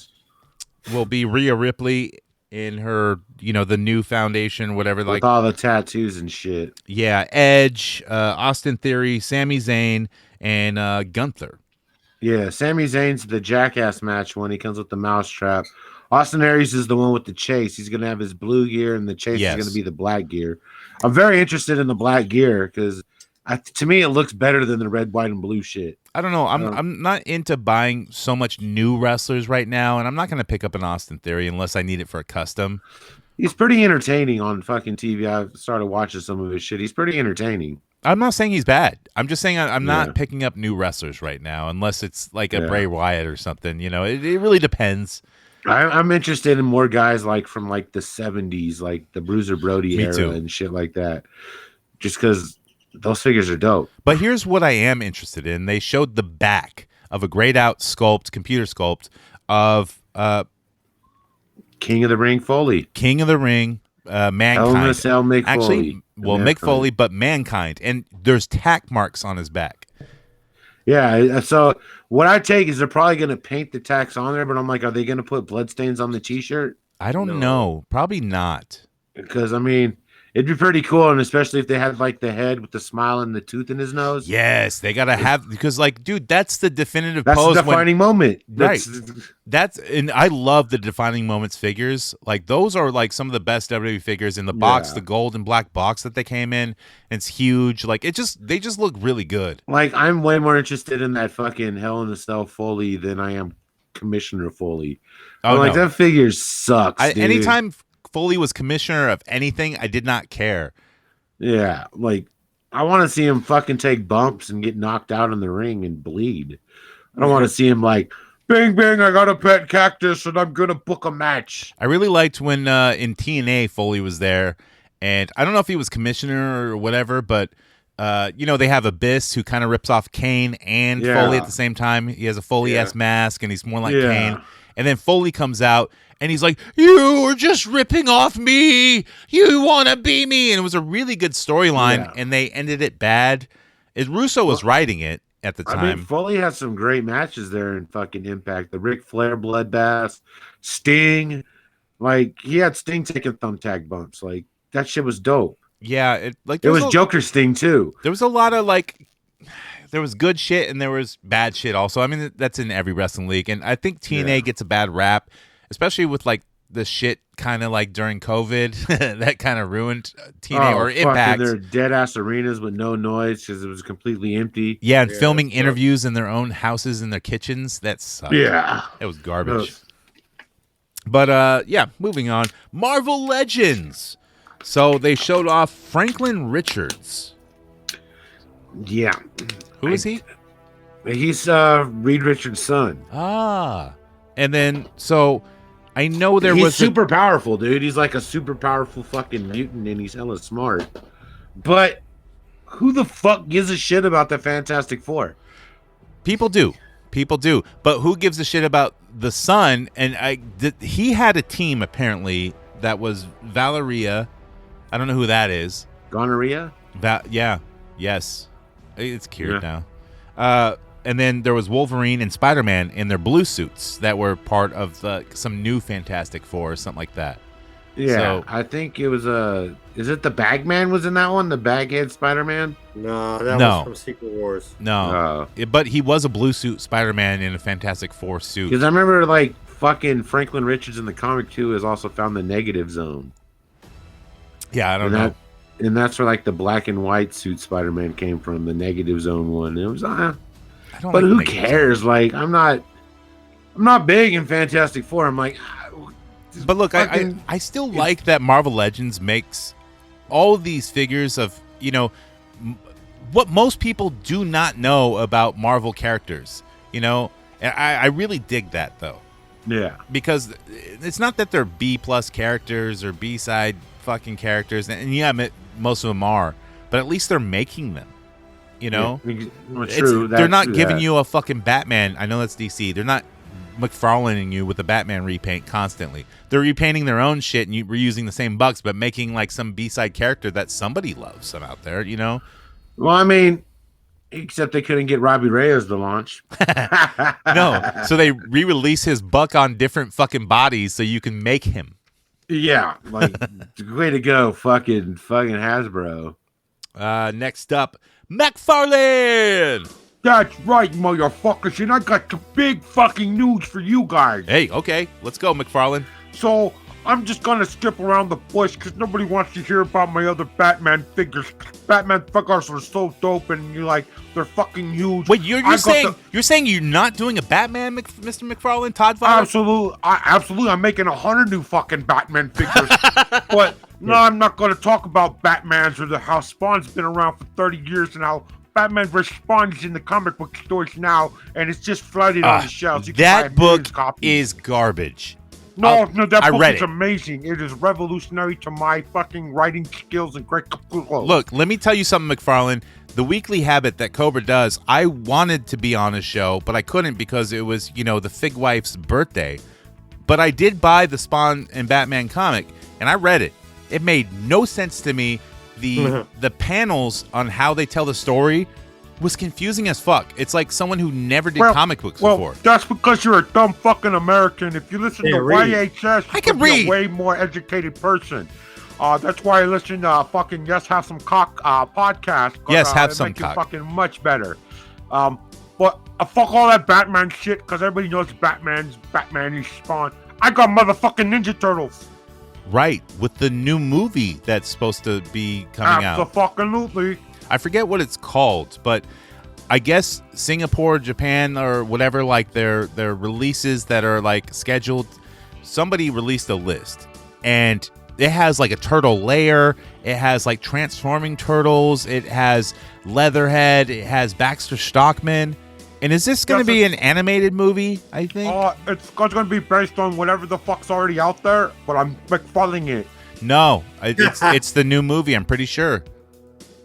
will be Rhea Ripley in her, you know, the new foundation, whatever. With all the tattoos and shit. Yeah, Edge, Austin Theory, Sami Zayn, and Gunther. Yeah, Sami Zayn's the jackass match when he comes with the mousetrap. Austin Aries is the one with the chase. He's going to have his blue gear, and the chase is going to be the black gear. I'm very interested in the black gear because, to me, it looks better than the red, white, and blue shit. I don't know. I'm not into buying so much new wrestlers right now, and I'm not going to pick up an Austin Theory unless I need it for a custom. He's pretty entertaining on fucking TV. I've started watching some of his shit. He's pretty entertaining. I'm not saying he's bad. I'm just saying I'm not picking up new wrestlers right now unless it's like a Bray Wyatt or something. You know, it really depends. I'm interested in more guys like from like the 70s, like the Bruiser Brody Me era too. and shit like that. Just because those figures are dope. But here's what I am interested in. They showed the back of a grayed out sculpt, computer sculpt of King of the Ring Foley. King of the Ring, Mankind. Hell in a Cell Mick Actually, Foley. well, Mick Foley, but Mankind. And there's tack marks on his back. Yeah, so what I take is they're probably going to paint the tax on there, but I'm like, are they going to put bloodstains on the T-shirt? I don't know. Probably not. Because, I mean, it'd be pretty cool, and especially if they had, like, the head with the smile and the tooth in his nose. Yes, they got to have, because, like, dude, that's the definitive That's pose. the defining moment. Right. And I love the defining moments figures. Like, those are, like, some of the best WWE figures in the box, the gold and black box that they came in. It's huge. Like, they just look really good. Like, I'm way more interested in that fucking Hell in a Cell Foley than I am Commissioner Foley. Oh, like, no. that figure sucks, dude. Anytime Foley was commissioner of anything, I did not care. Yeah, like, I want to see him fucking take bumps and get knocked out in the ring and bleed. I don't want to see him like, bang, bang, I got a pet cactus and I'm going to book a match. I really liked when in TNA Foley was there, and I don't know if he was commissioner or whatever, but you know, they have Abyss who kind of rips off Kane and Foley at the same time. He has a Foley-esque mask, and he's more like Kane. And then Foley comes out, and he's like, you were just ripping off me. You want to be me. And it was a really good storyline, and they ended it bad. Russo was writing it at the time. I mean, Foley has some great matches there in fucking Impact. The Ric Flair bloodbath, Sting. Like, he had Sting taking thumbtack bumps. Like, that shit was dope. Yeah. It was Joker Sting, too. There was a lot of, like... There was good shit and there was bad shit also. I mean, that's in every wrestling league. And I think TNA gets a bad rap, especially with, like, the shit kind of like during COVID that kind of ruined TNA or Impact. They're dead-ass arenas with no noise because it was completely empty. Yeah, and filming interviews in their own houses, in their kitchens. That sucked. Yeah. It was garbage. But, yeah, moving on. Marvel Legends. So they showed off Franklin Richards. Yeah. Who is he? He's Reed Richards' son. Ah. And then, so I know he's super powerful, dude. He's like a super powerful fucking mutant, and he's hella smart. But who the fuck gives a shit about the Fantastic Four? People do. But who gives a shit about the son? And he had a team, apparently, that was Valeria. I don't know who that is. Gonorrhea? Yes. It's cured now. And then there was Wolverine and Spider-Man in their blue suits that were part of some new Fantastic Four or something like that. Yeah, So, I think it was is it the Bagman was in that one? The Baghead Spider-Man? No, that No. was from Secret Wars. No. But he was a blue suit Spider-Man in a Fantastic Four suit. Because I remember like fucking Franklin Richards in the comic too has also found the Negative Zone. Yeah, I don't know. And that's where like the black and white suit Spider-Man came from, the Negative Zone one. It was I don't but like who Negative cares? Like I'm not big in Fantastic Four. I'm like But look, I still like that Marvel Legends makes all of these figures of, what most people do not know about Marvel characters, And I really dig that, though. Yeah. Because it's not that they're B-plus characters or B-side fucking characters. And yeah, most of them are. But at least they're making them, Yeah, true. They're not giving you a fucking Batman. I know that's DC. They're not McFarlaneing you with a Batman repaint constantly. They're repainting their own shit and reusing the same bucks, but making like some B-side character that somebody loves out there, Well, I mean, except they couldn't get Robbie Reyes to launch. No, so they re-release his buck on different fucking bodies so you can make him. Yeah, like way to go, fucking Hasbro. Next up, McFarlane. That's right, motherfuckers, and I got some big fucking news for you guys. Hey, okay, let's go, McFarlane. So, I'm just gonna skip around the bush because nobody wants to hear about my other Batman figures. Batman figures are so dope and they're fucking huge. Wait, you're saying you're not doing a Batman, Mr. McFarlane, Todd Fowler? Absolutely. I'm making 100 new fucking Batman figures. But no, I'm not gonna talk about Batmans or how Spawn's been around for 30 years and how Batman vs. Spawn is in the comic book stores now, and it's just flooded on the shelves. You can buy That a book million copies. is garbage. No, that I book read is it. amazing. It is revolutionary to my fucking writing skills and great. Look, let me tell you something, McFarlane. The weekly habit that Cobra does, I wanted to be on his show, but I couldn't because it was, the Fig Wife's birthday. But I did buy the Spawn and Batman comic, and I read it. It made no sense to me. The panels on how they tell the story was confusing as fuck. It's like someone who never did comic books before. That's because you're a dumb fucking American. If you listen to YHS, I can read. Be a way more educated person. That's why I listen to fucking Yes Have Some Cock podcast. Yes, Have Some Cock. Fucking much better. But fuck all that Batman shit because everybody knows Batman is Spawn. I got motherfucking Ninja Turtles. Right, with the new movie that's supposed to be coming out. Absolutely. I forget what it's called, but I guess Singapore, Japan, or whatever, like their releases that are like scheduled. Somebody released a list, and it has like a turtle lair. It has like transforming turtles. It has Leatherhead. It has Baxter Stockman. And is this going to be an animated movie, I think? It's going to be based on whatever the fuck's already out there, but I'm McFarlaning it. No, it's the new movie, I'm pretty sure.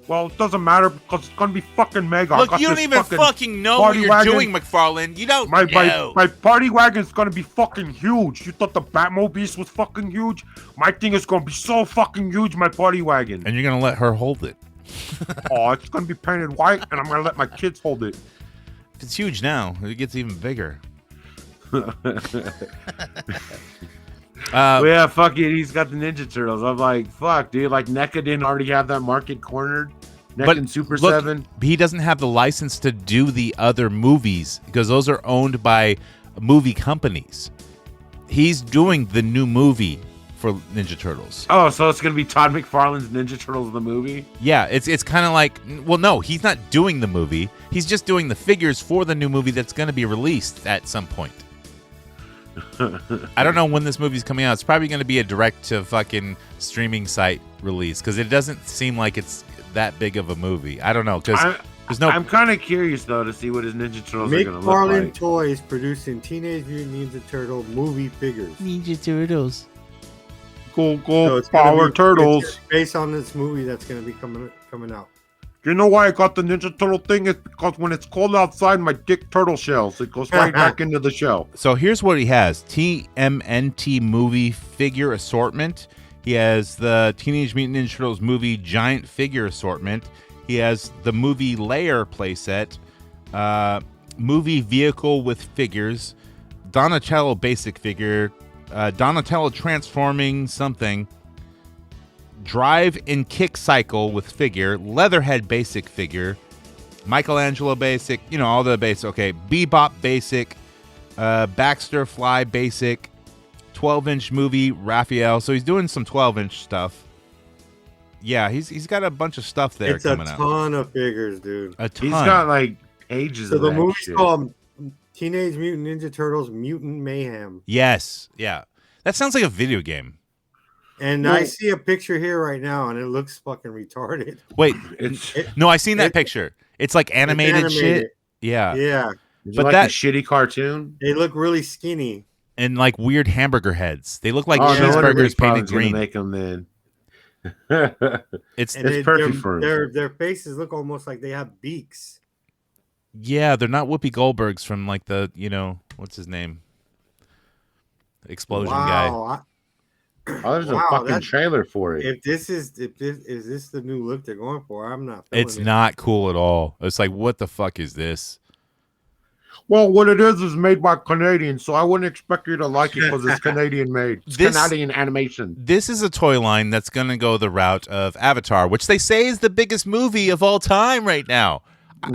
Well, it doesn't matter because it's going to be fucking mega. Look, you don't even fucking know what you're doing, McFarlane. You don't know. My party wagon's going to be fucking huge. You thought the Batmobile was fucking huge? My thing is going to be so fucking huge, my party wagon. And you're going to let her hold it. It's going to be painted white, and I'm going to let my kids hold it. It's huge now. It gets even bigger. Yeah, fuck it. He's got the Ninja Turtles. I'm like, fuck, dude. Like, NECA didn't already have that market cornered. NECA and Super 7. He doesn't have the license to do the other movies because those are owned by movie companies. He's doing the new movie for Ninja Turtles. Oh, so it's gonna be Todd McFarlane's Ninja Turtles the movie? Yeah, it's kind of like, well, no, he's not doing the movie. He's just doing the figures for the new movie that's going to be released at some point. I don't know when this movie's coming out. It's probably going to be a direct to fucking streaming site release because it doesn't seem like it's that big of a movie. I don't know because there's no. I'm kind of curious though to see what his Ninja Turtles are going to look McFarlane like. Toys producing Teenage Mutant Ninja Turtle movie figures. Ninja Turtles. Go Power Turtles. It's based on this movie that's going to be coming out. You know why I got the Ninja Turtle thing? It's because when it's cold outside, my dick turtle shells. It goes right back into the shell. So here's what he has: TMNT movie figure assortment. He has the Teenage Mutant Ninja Turtles movie giant figure assortment. He has the movie layer playset, movie vehicle with figures, Donatello basic figure, Donatello transforming something, Drive and Kick Cycle with figure, Leatherhead basic figure, Michelangelo basic, all the basic. Okay, Bebop basic, Baxter Fly basic, 12-inch movie Raphael. So he's doing some 12-inch stuff. Yeah, he's got a bunch of stuff there coming out. It's a ton of figures, dude. A ton. He's got like pages So of the that movie's shit. called Teenage Mutant Ninja Turtles Mutant Mayhem. Yes, yeah. That sounds like a video game. And I see a picture here right now, and it looks fucking retarded. Wait, no, I seen that picture. It's like animated shit. Yeah. Yeah. Is But it like that a shitty cartoon? They look really skinny. and like weird hamburger heads. They look like Oh, no wonder cheeseburgers painted McFarlane's gonna green. make them then. It's perfect for him. Their faces look almost like they have beaks. yeah, they're not Whoopi Goldberg's from like the what's his name, explosion guy. Wow. Oh, there's a fucking trailer for it. If this is the new look they're going for, I'm not. It's not cool at all. It's like, what the fuck is this? Well, what it is made by Canadians, so I wouldn't expect you to like it because it's Canadian made. It's Canadian animation. This is a toy line that's going to go the route of Avatar, which they say is the biggest movie of all time right now.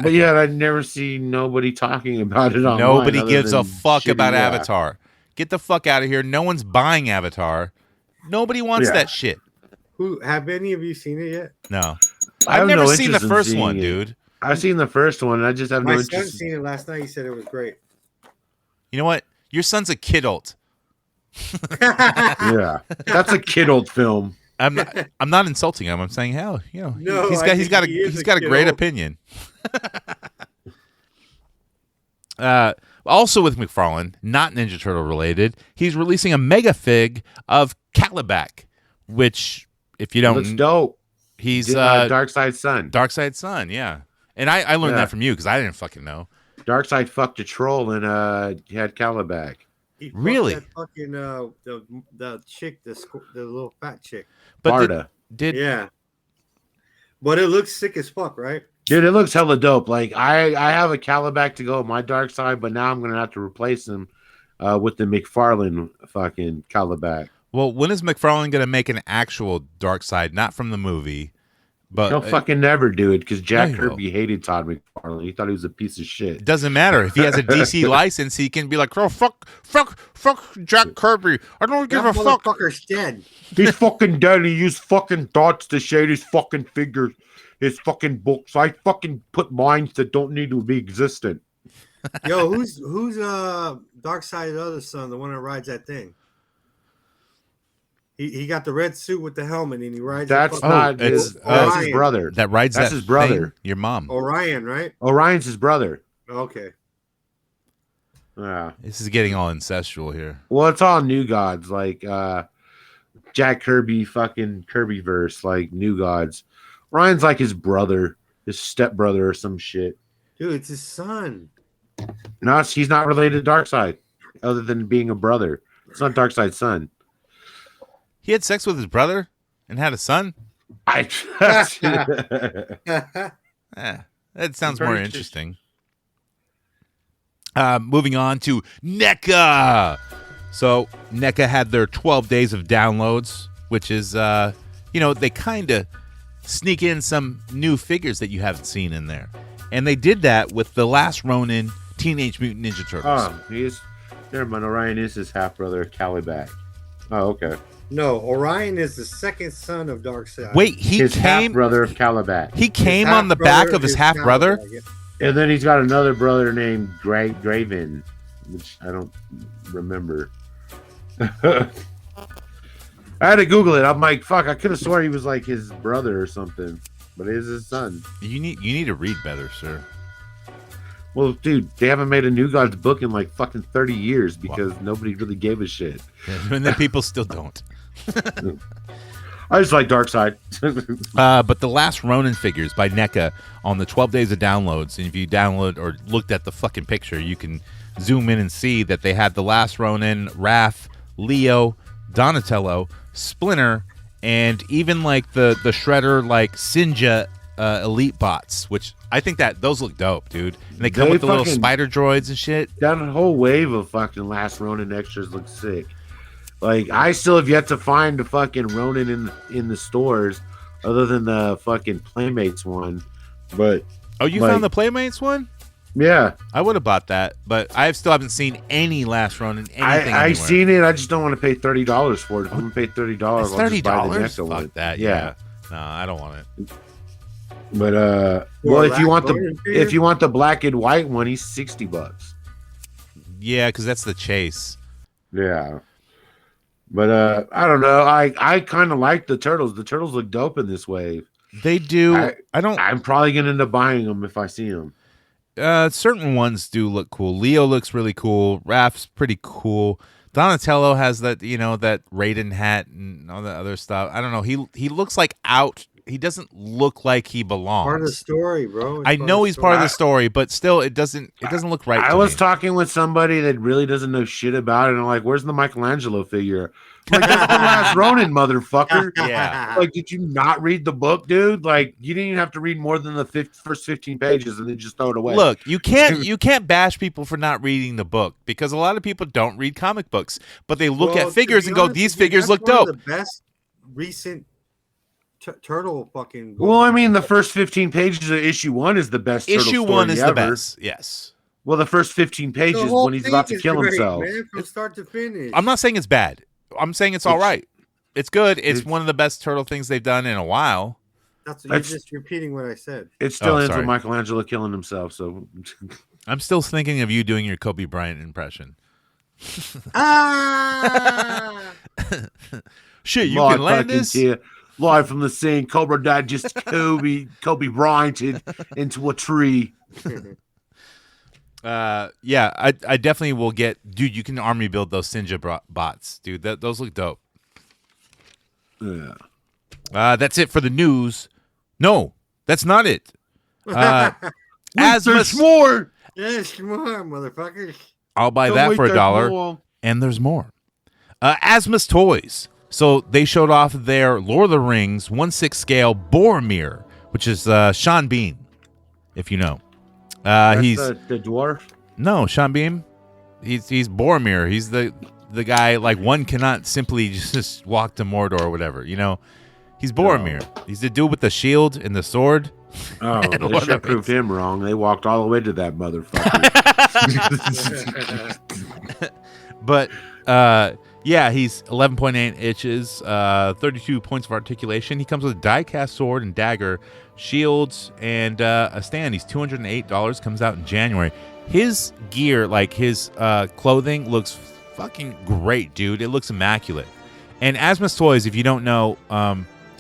But yeah, I never see nobody talking about it online. Nobody other gives a than fuck shitty about rap. Avatar. Get the fuck out of here. No one's buying Avatar. Nobody wants that shit. Who have any of you seen it yet? No. I I've have never no seen the interest in first seeing one, it. dude. I've seen the first one. I just have My no son interest. seen it last night. He said it was great. You know what? Your son's a kidult. Yeah, that's a Kidult film. I'm not insulting him. I'm saying, hell, No, he's I got think he is a a great kidult. opinion. Also with McFarlane, not Ninja Turtle related, he's releasing a mega fig of Calabac, which, if you don't, Looks dope. he's Dark Side Sun. Dark Side Sun, yeah. And I learned Yeah. that from you because I didn't fucking know. Dark Side fucked a troll and he had Calabac. He fucked Really? That fucking the chick, the little fat chick. But Barda. did Yeah. But it looks sick as fuck, right? Dude, it looks hella dope. Like I have a Calabac to go with my Dark Side, but now I'm gonna have to replace him with the McFarlane fucking Calabac. well, when is McFarlane going to make an actual Dark Side, not from the movie, but He'll fucking never do it because Jack Yeah, he will. Kirby hated Todd McFarlane. He thought he was a piece of shit. it doesn't matter if he has a DC license. He can be like, "Oh fuck Jack Kirby. I don't give That a fuck." motherfucker's dead. He's fucking dead. He used fucking dots to shade his fucking figures, his fucking books. I fucking put lines that don't need to be existent. Yo, who's Dark Side of the other son, the one that rides that thing? He got the red suit with the helmet and he rides. That's the not it's- his. That's his Orion. brother. That rides That's that his brother. thing, your mom. Orion, right? Orion's his brother. Okay. Yeah. This is getting all incestual here. Well, it's all New Gods, like Jack Kirby, fucking Kirby verse, like New Gods. Ryan's like his brother, his stepbrother, or some shit. Dude, it's his son. No, he's not related to Darkseid, other than being a brother. It's not Darkseid's son. He had sex with his brother and had a son. That sounds more Very interesting. Moving on to NECA. So NECA had their 12 days of downloads, which is, they kind of sneak in some new figures that you haven't seen in there. And they did that with the Last Ronin Teenage Mutant Ninja Turtles. Never mind. Orion is his half brother, Calabac. Oh, okay. No, Orion is the second son of Darkseid. Wait, he his half came. brother of Calabac. He came on the back of his half brother. And then he's got another brother named Draven, which I don't remember. I had to Google it. I'm like, fuck, I could have sworn he was like his brother or something, but it is his son. You need to read better, sir. Well, dude, they haven't made a New Gods book in like fucking 30 years because nobody really gave a shit. And then people still don't. I just like Darkseid. But the Last Ronin figures by NECA on the 12 days of downloads, and if you download or looked at the fucking picture, you can zoom in and see that they had the Last Ronin, Raph, Leo, Donatello, Splinter, and even like the Shredder like Sinja Elite bots, which I think that those look dope, dude. And they come with the little spider droids and shit. That whole wave of fucking Last Ronin extras looks sick. Like, I still have yet to find a fucking Ronin in the stores other than the fucking Playmates one. But oh, you found the Playmates one? Yeah. I would have bought that, but I still haven't seen any Last Ronin anything. I've seen it. I just don't want to pay $30 for it. If I'm going to pay $30, It's I'll just buy the $30? NECA one. Fuck that. Yeah. No, I don't want it. But well, if you want the black and white one, he's $60. Yeah, because that's the chase. Yeah. But I don't know. I kind of like the turtles. The turtles look dope in this wave. They do. I'm probably gonna end up buying them if I see them. Certain ones do look cool. Leo looks really cool. Raph's pretty cool. Donatello has that, that Raiden hat and all that other stuff. I don't know. He looks like out. He doesn't look like he belongs. Part of the story, bro. I know he's part of the story, but still, it doesn't look right. I was talking with somebody that really doesn't know shit about it, and I'm like, "Where's the Michelangelo figure?" I'm like, that's the Last Ronin, motherfucker. Yeah. Like, did you not read the book, dude? Like, you didn't even have to read more than the first 15 pages, and then just throw it away. Look, you can't bash people for not reading the book because a lot of people don't read comic books, but they look at figures and go, "These figures look dope." The best recent turtle fucking book. Well, I mean, the first 15 pages of issue 1 is the best. Issue 1 is the best. Yes. Well, the first 15 pages when he's about to kill himself, man, from start to finish. I'm not saying it's bad. I'm saying it's all right. It's good. It's one of the best turtle things they've done in a while. You're just repeating what I said. It still ends with Michelangelo killing himself. So I'm still thinking of you doing your Kobe Bryant impression. Shit, you can land this. Live from the scene, Cobra died just Kobe Bryant into a tree. Yeah, I definitely will get, dude. You can army build those Sinja bots, dude. Those look dope. Yeah. That's it for the news. No, that's not it. There's more. Yes, more, motherfuckers. I'll buy that for $1. And there's more. Asmus Toys. So they showed off their Lord of the Rings 1/6 scale Boromir, which is Sean Bean, if you know. He's the dwarf. No, Sean Bean. He's Boromir. He's the guy, like, one cannot simply just walk to Mordor or whatever. He's Boromir. He's the dude with the shield and the sword. Oh, they should have proved him wrong. They walked all the way to that motherfucker. But yeah, he's 11.8 inches, 32 points of articulation. He comes with a die-cast sword and dagger, shields, and a stand. He's $208. Comes out in January. His gear, like his clothing, looks fucking great, dude. It looks immaculate. And Asmus Toys, if you don't know,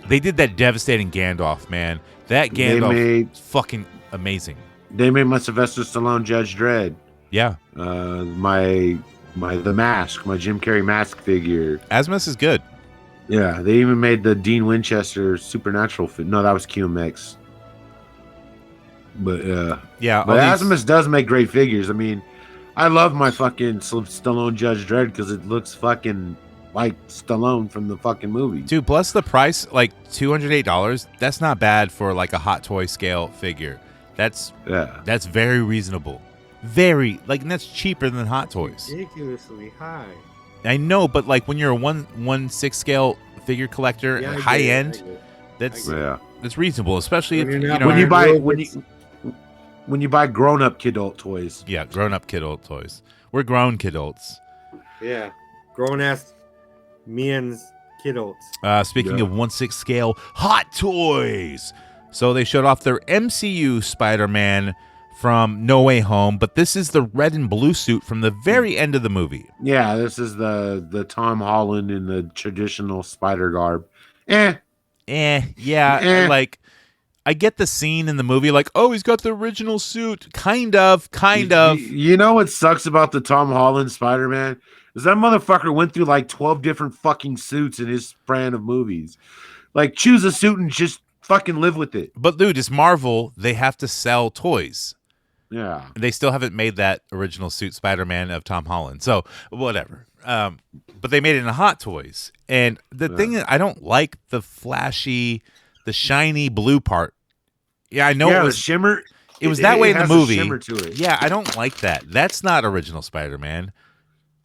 they did that devastating Gandalf, man. That Gandalf is fucking amazing. They made my Sylvester Stallone Judge Dredd. Yeah. The mask, my Jim Carrey mask figure. Asmus is good. Yeah, they even made the Dean Winchester Supernatural fit. No, that was QMX. But yeah, but Asmus does make great figures. I mean, I love my fucking Stallone Judge Dredd because it looks fucking like Stallone from the fucking movie. Dude, plus the price, like $208. That's not bad for like a Hot Toy scale figure. That's very reasonable. Very, like, and that's cheaper than Hot Toys. Ridiculously high. I know, but like when you're a 1/6 scale figure collector, high end, that's reasonable, especially if when you buy grown up Kidult toys. Yeah, grown up Kidult toys. We're grown Kidults. Yeah, grown ass men's Kidults. Speaking of 1/6 scale Hot Toys, so they showed off their MCU Spider-Man from No Way Home, but this is the red and blue suit from the very end of the movie. Yeah, this is the Tom Holland in the traditional spider garb. Like, I get the scene in the movie, like, oh, he's got the original suit. Kind of. You know what sucks about the Tom Holland Spider-Man? Is that motherfucker went through like 12 different fucking suits in his brand of movies. Like, choose a suit and just fucking live with it. But dude, it's Marvel. They have to sell toys. Yeah. They still haven't made that original suit Spider-Man of Tom Holland. So whatever. But they made it in Hot Toys. And the thing is, I don't like the flashy, the shiny blue part. Yeah, I know it was the shimmer. It was that way in the has a movie. shimmer to it. Yeah, I don't like that. That's not original Spider-Man.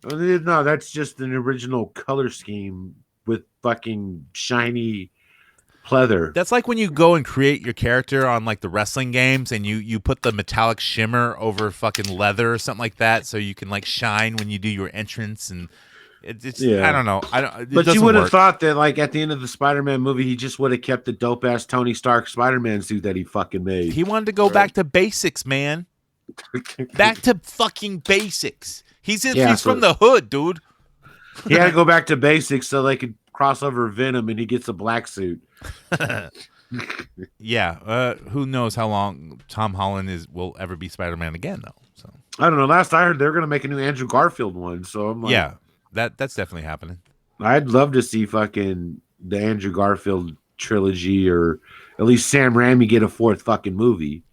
No, that's just an original color scheme with fucking shiny pleather. That's like when you go and create your character on like the wrestling games and you put the metallic shimmer over fucking leather or something like that so you can like shine when you do your entrance and it's I don't know. But you would have thought that like at the end of the Spider-Man movie he just would have kept the dope ass Tony Stark Spider-Man suit that he fucking made. He wanted to go back to basics, man. Back to fucking basics. He's from the hood, dude. He had to go back to basics so they could cross over Venom and he gets a black suit. Yeah. Who knows how long Tom Holland will ever be Spider-Man again, though. So I don't know. Last I heard, they're gonna make a new Andrew Garfield one. So I'm like, yeah, that's definitely happening. I'd love to see fucking the Andrew Garfield trilogy, or at least Sam Raimi get a fourth fucking movie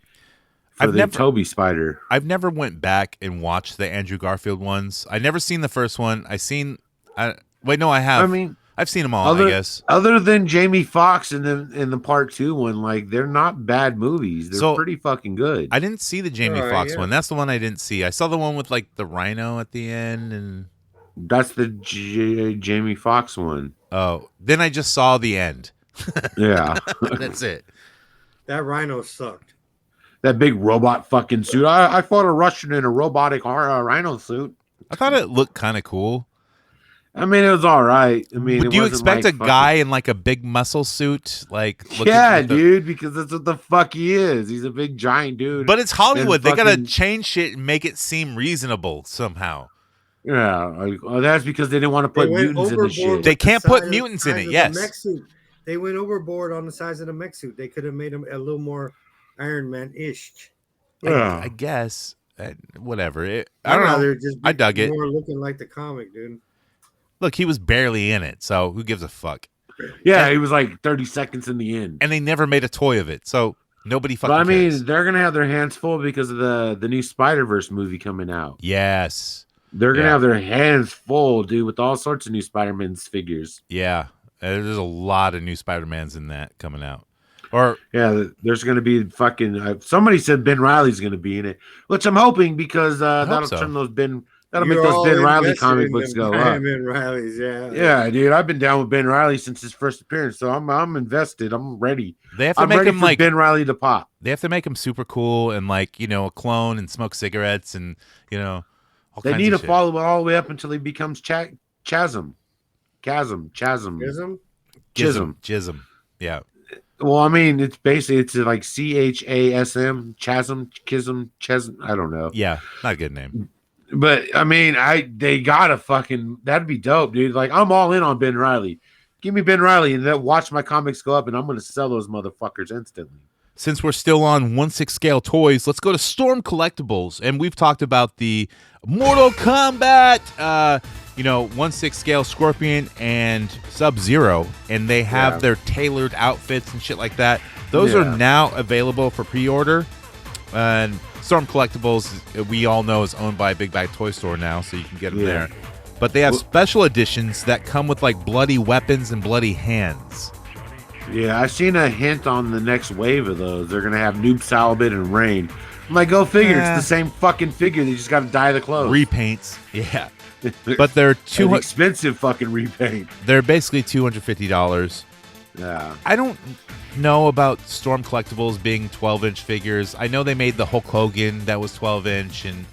for Toby Spider. I've never went back and watched the Andrew Garfield ones. I never seen the first one. I have. I mean, I've seen them all, I guess. Other than Jamie Foxx in the part 2 one, like they're not bad movies. They're pretty fucking good. I didn't see the Jamie Foxx one. That's the one I didn't see. I saw the one with like the rhino at the end, and that's the Jamie Foxx one. Oh, then I just saw the end. Yeah, that's it. That rhino sucked. That big robot fucking suit. I fought a Russian in a robotic rhino suit. I thought it looked kind of cool. I mean, it was all right. I mean, do you expect a guy in like a big muscle suit? Like, dude, because that's what the fuck he is. He's a big giant dude. But it's Hollywood. They gotta change shit and make it seem reasonable somehow. Yeah, that's because they didn't want to put mutants in the shit. They can't put mutants in it. Yes. They went overboard on the size of the mech suit. They could have made him a little more Iron Man-ish. I guess. Whatever. I don't know. I dug it. More looking like the comic, dude. Look, he was barely in it, so who gives a fuck? Yeah, he was like 30 seconds in the end. And they never made a toy of it, so nobody fucking cares. Cares. They're going to have their hands full because of the new Spider-Verse movie coming out. Yes. They're going to have their hands full, dude, with all sorts of new Spider-Man's figures. Yeah. There's a lot of new Spider-Mans in that coming out. There's going to be fucking... somebody said Ben Reilly's going to be in it, which I'm hoping because that'll turn those That'll make those Ben Reilly comic books go up. Ben Reilly's, yeah. Yeah, dude, I've been down with Ben Reilly since his first appearance, so I'm invested. I'm ready. They have to make him like Ben Reilly to pop. They have to make him super cool and like a clone and smoke cigarettes and all they kinds need of to follow it all the way up until he becomes Chasm. Chism. Yeah. Well, I mean, it's like CHASM, Chasm. I don't know. Yeah, not a good name. But I mean, they gotta that'd be dope, dude. Like I'm all in on Ben Reilly. Give me Ben Reilly and then watch my comics go up, and I'm gonna sell those motherfuckers instantly. Since we're still on 1/6 scale toys, let's go to Storm Collectibles, and we've talked about the Mortal Kombat, 1/6 scale Scorpion and Sub-Zero, and they have their tailored outfits and shit like that. Those are now available for pre-order, and Storm Collectibles, we all know, is owned by Big Bag Toy Store now, so you can get them there. But they have special editions that come with like bloody weapons and bloody hands. Yeah, I've seen a hint on the next wave of those. They're gonna have Noob Salabit and Rain. I'm like, go figure. It's the same fucking figure. They just got to dye the clothes. Repaints, yeah. But they're expensive fucking repaint. They're basically $250. Yeah. I don't know about Storm Collectibles being 12-inch figures. I know they made the Hulk Hogan that was 12-inch, and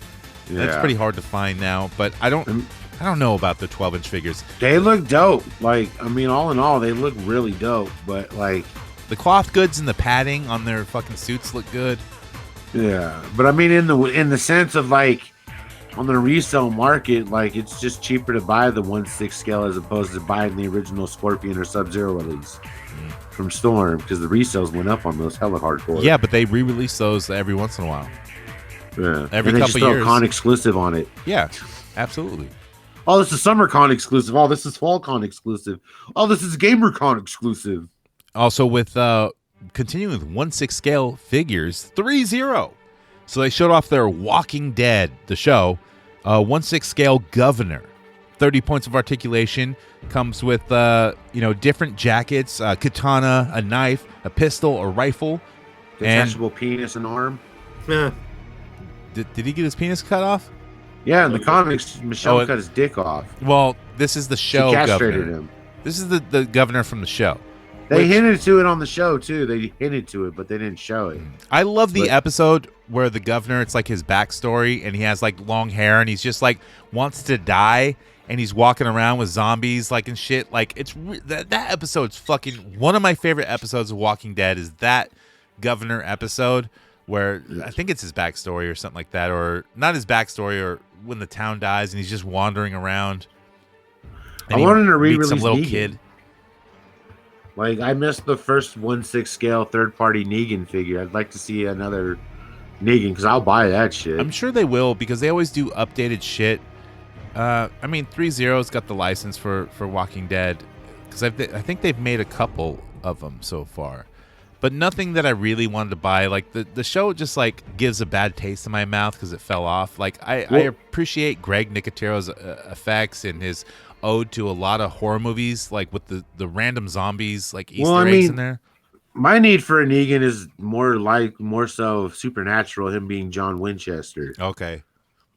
that's pretty hard to find now. But I don't know about the 12-inch figures. They look dope. Like, I mean, all in all, they look really dope. But like, the cloth goods and the padding on their fucking suits look good. Yeah, but I mean, in the sense of like, on the resale market, like it's just cheaper to buy the 1/6 scale as opposed to buying the original Scorpion or Sub-Zero release from Storm, because the resales went up on those hella hardcore. Yeah, but they re-release those every once in a while. Yeah, every and couple they years. Just con exclusive on it. Yeah, absolutely. Oh, this is Summer Con exclusive. Oh, this is Fall Con exclusive. Oh, this is Gamer Con exclusive. Also with continuing with 1/6 scale figures, 3-0. So they showed off their Walking Dead, the show, 1/6 scale governor. 30 points of articulation, comes with different jackets, katana, a knife, a pistol, a rifle, Detachable penis and arm. Yeah. Did he get his penis cut off? Yeah, in the comics, Michelle cut his dick off. Well, this is the show She castrated governor. him. This is the governor from the show. They hinted to it on the show too. They hinted to it, but they didn't show it. I love the episode where the governor, it's like his backstory, and he has like long hair, and he's just like wants to die, and he's walking around with zombies like and shit. Like that episode's fucking one of my favorite episodes of Walking Dead. Is that governor episode where I think it's his backstory or something like that, or not his backstory, or when the town dies and he's just wandering around. I wanted to re-release some little Negan. kid. Like, I missed the first 1/6 scale third-party Negan figure. I'd like to see another Negan, because I'll buy that shit. I'm sure they will, because they always do updated shit. 3-0's got the license for Walking Dead, because I think they've made a couple of them so far, but nothing that I really wanted to buy. Like the show just like gives a bad taste in my mouth because it fell off. Like I appreciate Greg Nicotero's effects and his ode to a lot of horror movies, like with the random zombies, like Easter eggs in there. My need for a Negan is more so supernatural, him being John Winchester. Okay.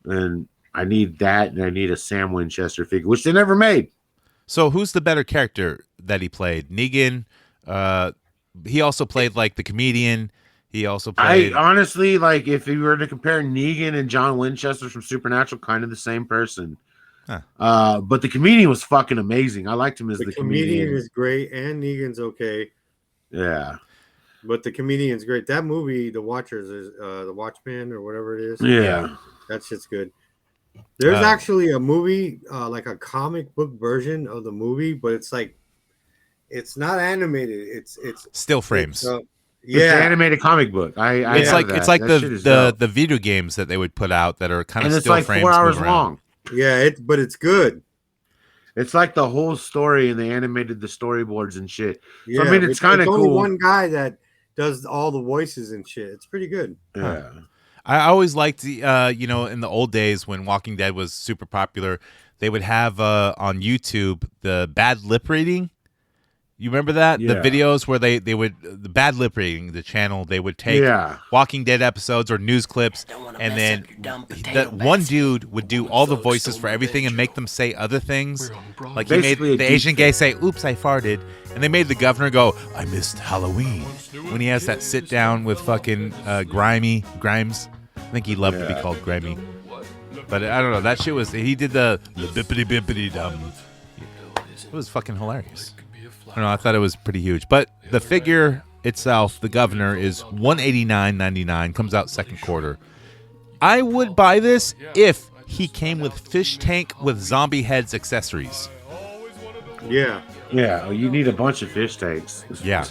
And I need that, and I need a Sam Winchester figure, which they never made. So who's the better character that he played? Negan, he also played like the comedian. He also played... I honestly, like, if you were to compare Negan and John Winchester from Supernatural, kind of the same person. Huh. But the comedian was fucking amazing. I liked him as the comedian. Is great, and Negan's okay. Yeah. But the comedian's great. That movie, The Watchers, is The Watchman or whatever it is. Yeah. That shit's good. There's actually a movie, like a comic book version of the movie, but it's like, it's not animated. It's still frames. It's an animated comic book. It's like the video games that they would put out that are kind of still like frames. 4 hours long. Yeah, but it's good. It's like the whole story, and they animated the storyboards and shit. Yeah, so, I mean, it's kind of cool. Only one guy that does all the voices and shit. It's pretty good. Yeah. I always liked the, in the old days when Walking Dead was super popular, they would have on YouTube the bad lip reading. You remember that? Yeah. The videos where they would, the bad lip reading, the channel, they would take Walking Dead episodes or news clips, and then that one dude would do all the voices for everything and make them say other things. Like he made the Asian gay say, "Oops, I farted," and they made the governor go, "I missed Halloween," when he has that sit down with fucking Grimes. I think he loved to be called Grimy. But I don't know. That shit was, he did the bippity bippity dum. It was fucking hilarious. I don't know. I thought it was pretty huge. But the figure itself, the governor, is $189.99. Comes out second quarter. I would buy this if he came with fish tank with zombie heads accessories. Yeah. Yeah. Well, you need a bunch of fish tanks. Yeah.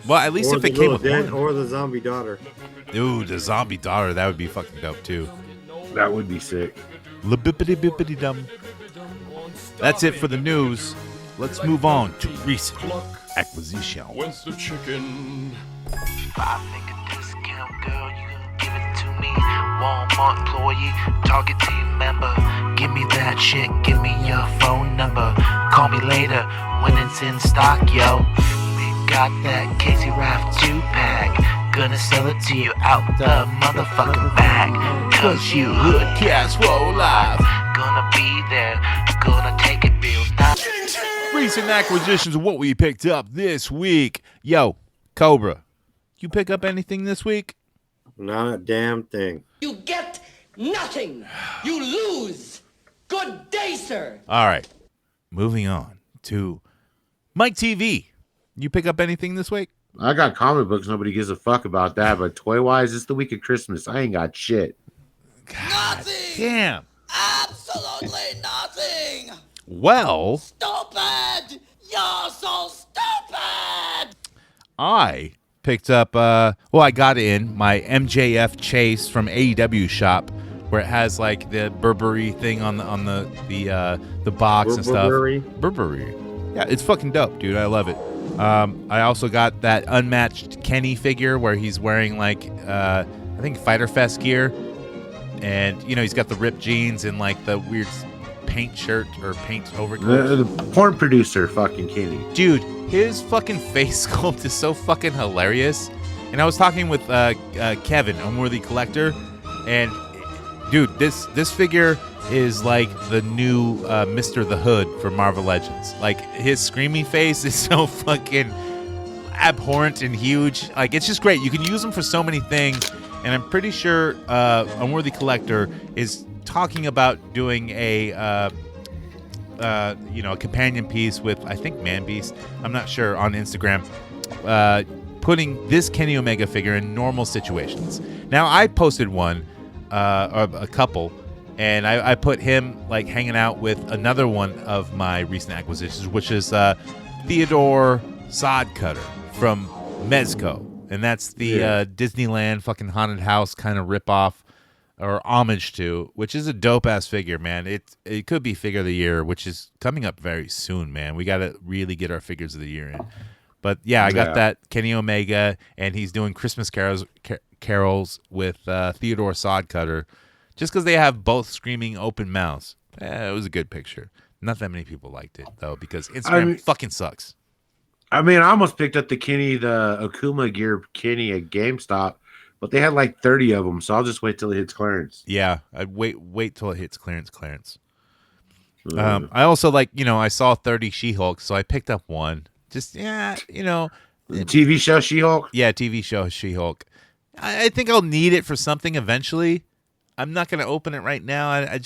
Well, at least if it came with one. Or the zombie daughter. Ooh, the zombie daughter. That would be fucking dope, too. That would be sick. Bippity bippity dum. That's it for the news. Let's move on to recent acquisition. When's the chicken? I think a discount, girl, you can give it to me. Walmart employee, Target team member. Give me that shit, give me your phone number. Call me later when it's in stock, yo. We got that Casey Raft 2-pack. Gonna sell it to you out the motherfucking bag. Cause you Hoodcast roll live. Gonna be there, gonna take it real nice. Recent acquisitions of what we picked up this week. Yo, Cobra, you pick up anything this week? Not a damn thing. You get nothing. You lose. Good day, sir. All right. Moving on to Mike TV. You pick up anything this week? I got comic books. Nobody gives a fuck about that. But toy-wise, it's the week of Christmas. I ain't got shit. Nothing. Damn. Absolutely nothing. Well, Stupid. You're so stupid. I picked up, I got in my MJF chase from AEW shop, where it has like the Burberry thing on the box and stuff. Burberry. Yeah, it's fucking dope, dude. I love it. I also got that unmatched Kenny figure where he's wearing like I think Fighter Fest gear, and he's got the ripped jeans and like the weird paint shirt or paint overcoat. The porn producer, fucking Kenny. Dude, his fucking face sculpt is so fucking hilarious. And I was talking with Kevin, Unworthy Collector, and dude, this figure is like the new Mr. the Hood for Marvel Legends. Like, his screaming face is so fucking abhorrent and huge. Like, it's just great. You can use him for so many things, and I'm pretty sure Unworthy Collector is talking about doing a companion piece with, I think, Man Beast, I'm not sure, on Instagram, putting this Kenny Omega figure in normal situations. Now, I posted one, or a couple, and I put him like hanging out with another one of my recent acquisitions, which is Theodore Sodcutter from Mezco, and that's the Disneyland fucking haunted house kind of ripoff or homage to, which is a dope ass figure, man. It could be figure of the year, which is coming up very soon, man. We got to really get our figures of the year in. But yeah, I got that Kenny Omega, and he's doing Christmas carols with Theodore Sodcutter, just because they have both screaming open mouths. It was a good picture. Not that many people liked it though, because Instagram fucking sucks. I mean, I almost picked up the Akuma gear Kenny at GameStop, but they had like 30 of them, so I'll just wait till it hits clearance. Yeah, I'd wait till it hits clearance. I also I saw 30 She-Hulk, so I picked up one. Just, TV show She-Hulk? Yeah, TV show She-Hulk. I think I'll need it for something eventually. I'm not going to open it right now. I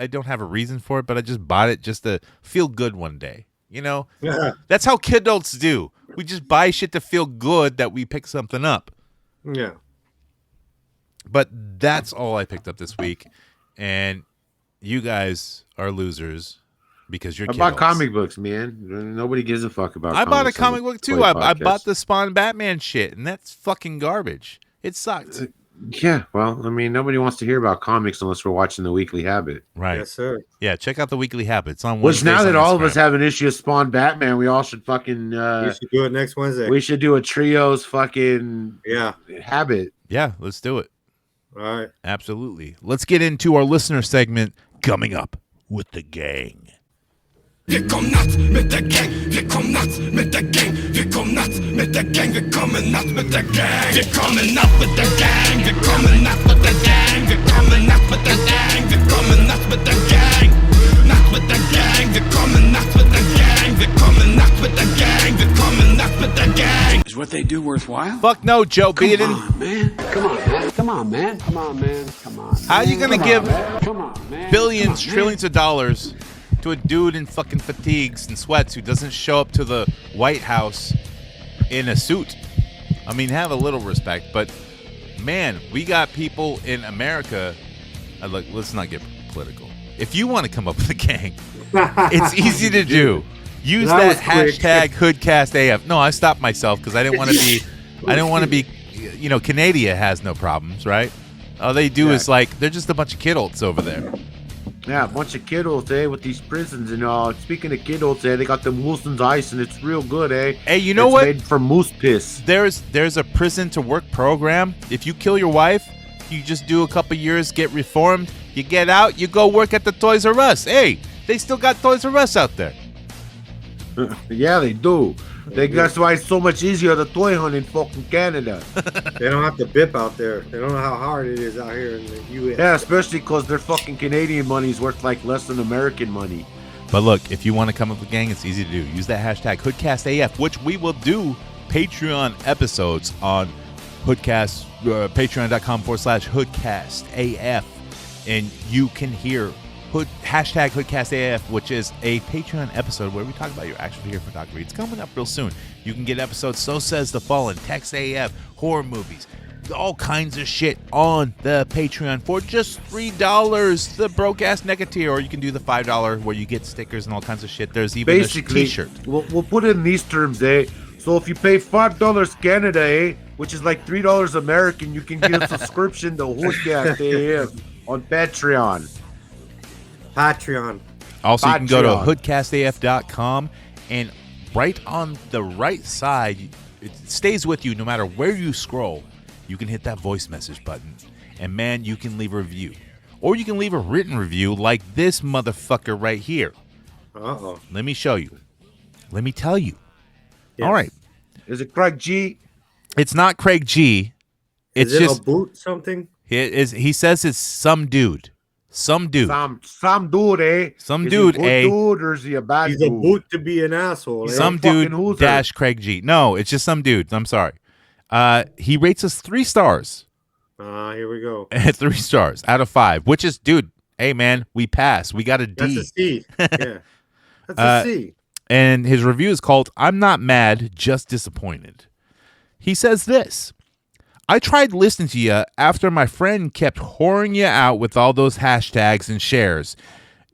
don't have a reason for it, but I just bought it just to feel good one day. Yeah. That's how Kidults do. We just buy shit to feel good that we pick something up. Yeah. But that's all I picked up this week. And you guys are losers. Because you're I bought comic books, man. Nobody gives a fuck about I comics. bought a comic book, too. I bought the Spawn Batman shit, and that's fucking garbage. It sucked. Yeah, well, I mean, nobody wants to hear about comics unless we're watching The Weekly Habit. Right. Yes, sir. Yeah, check out The Weekly Habit. It's on Which, now that all of us have an issue of Spawn Batman, we all should fucking... we should do it next Wednesday. We should do a trios fucking Habit. Yeah, let's do it. All right. Absolutely. Let's get into our listener segment coming up with the gang. Vi kom natt med the gang, vi kom natt med the gang, vi kom natt med the gang, vi kommer natt med the gang, vi kommer natt med the gang, vi kommer natt med the gang, vi kommer natt med the gang, vi kommer natt med the gang, natt med the gang, vi kommer natt med the gang, vi kommer natt med the gang, vi kommer natt med the gang. Is what they do worthwhile? Fuck no, Joe Biden. Come on, man. Come on, man. Come on, man. Come on. How are you going to give man. billions, trillions of dollars to a dude in fucking fatigues and sweats who doesn't show up to the White House in a suit? I mean, have a little respect, but man, we got people in America. Look, let's not get political. If you want to come up with a gang, it's easy to do. Use that hashtag HoodCastAF. No, I stopped myself because I didn't want to be. Canada has no problems, right? All they do is they're just a bunch of Kidults over there. Yeah, a bunch of Kidults, with these prisons and all. Speaking of Kidults, they got the Wilson's Ice, and it's real good, Hey, you know what? It's made from moose piss. There's a prison to work program. If you kill your wife, you just do a couple years, get reformed, you get out, you go work at the Toys R Us. Hey, they still got Toys R Us out there. Yeah, they do. That's why it's so much easier to toy hunt in fucking Canada. They don't have to bip out there. They don't know how hard it is out here in the U.S. Yeah, especially because their fucking Canadian money is worth like less than American money. But look, if you want to come up with a gang, it's easy to do. Use that hashtag HoodCastAF, which we will do Patreon episodes on Hoodcast, patreon.com/HoodCastAF. And you can hear hashtag HoodCastAF, which is a Patreon episode where we talk about your action figure photography. It's coming up real soon. You can get episodes So Says the Fallen, Text AF, horror movies, all kinds of shit on the Patreon for just $3, the broke-ass NECA tier, or you can do the $5 where you get stickers and all kinds of shit. There's even basically a t-shirt. We'll put it in these terms, So if you pay $5 Canada, which is like $3 American, you can get a subscription to HoodCastAF on Patreon. Also, you can go to hoodcastaf.com and right on the right side, it stays with you no matter where you scroll. You can hit that voice message button, and man, you can leave a review. Or you can leave a written review like this motherfucker right here. Uh-oh. Let me show you. Let me tell you. Yes. All right. Is it Craig G? It's not Craig G. It's Is it just a boot something? he says it's some dude. Some dude. Some dude, eh? Some is dude, he a good eh? dude, or is he a bad He's dude? a boot to be an asshole. Eh? Some fucking dude loser. dash Craig G. No, it's just some dude. I'm sorry. He rates us 3 stars. Here we go. 3 stars out of 5, which is, dude, hey, man, we passed. We got a D. That's a C. Yeah. That's a C. And his review is called, I'm not mad, just disappointed. He says this. I tried listening to you after my friend kept whoring you out with all those hashtags and shares.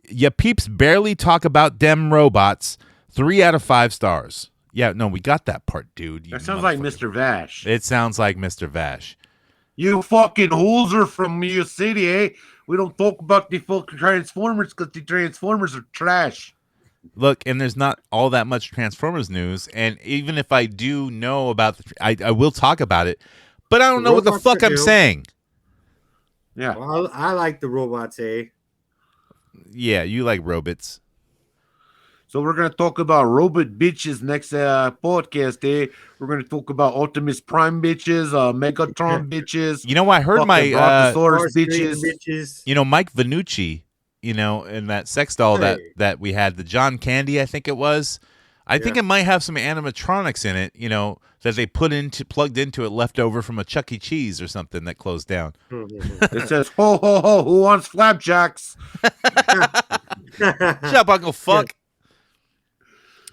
Ya peeps barely talk about dem robots. 3 out of 5 stars. Yeah, no, we got that part, dude. That sounds like Mr. Vash. It sounds like Mr. Vash. You fucking hoser from your city, eh? We don't talk about the fucking Transformers because the Transformers are trash. Look, and there's not all that much Transformers news, and even if I do know about I will talk about it, but I don't know what the fuck I'm saying. Yeah. Well, I like the robots, eh? Yeah, you like robots. So we're going to talk about robot bitches next podcast, eh? We're going to talk about Optimus Prime bitches, Megatron bitches. You know, I heard my Brontosaurus bitches. You know, Mike Vanucci, you know, in that sex doll that we had, the John Candy, I think it was. I think it might have some animatronics in it, you know, that they plugged into it left over from a Chuck E. Cheese or something that closed down. It says, ho, ho, ho, who wants flapjacks? Shut up, Uncle Fuck.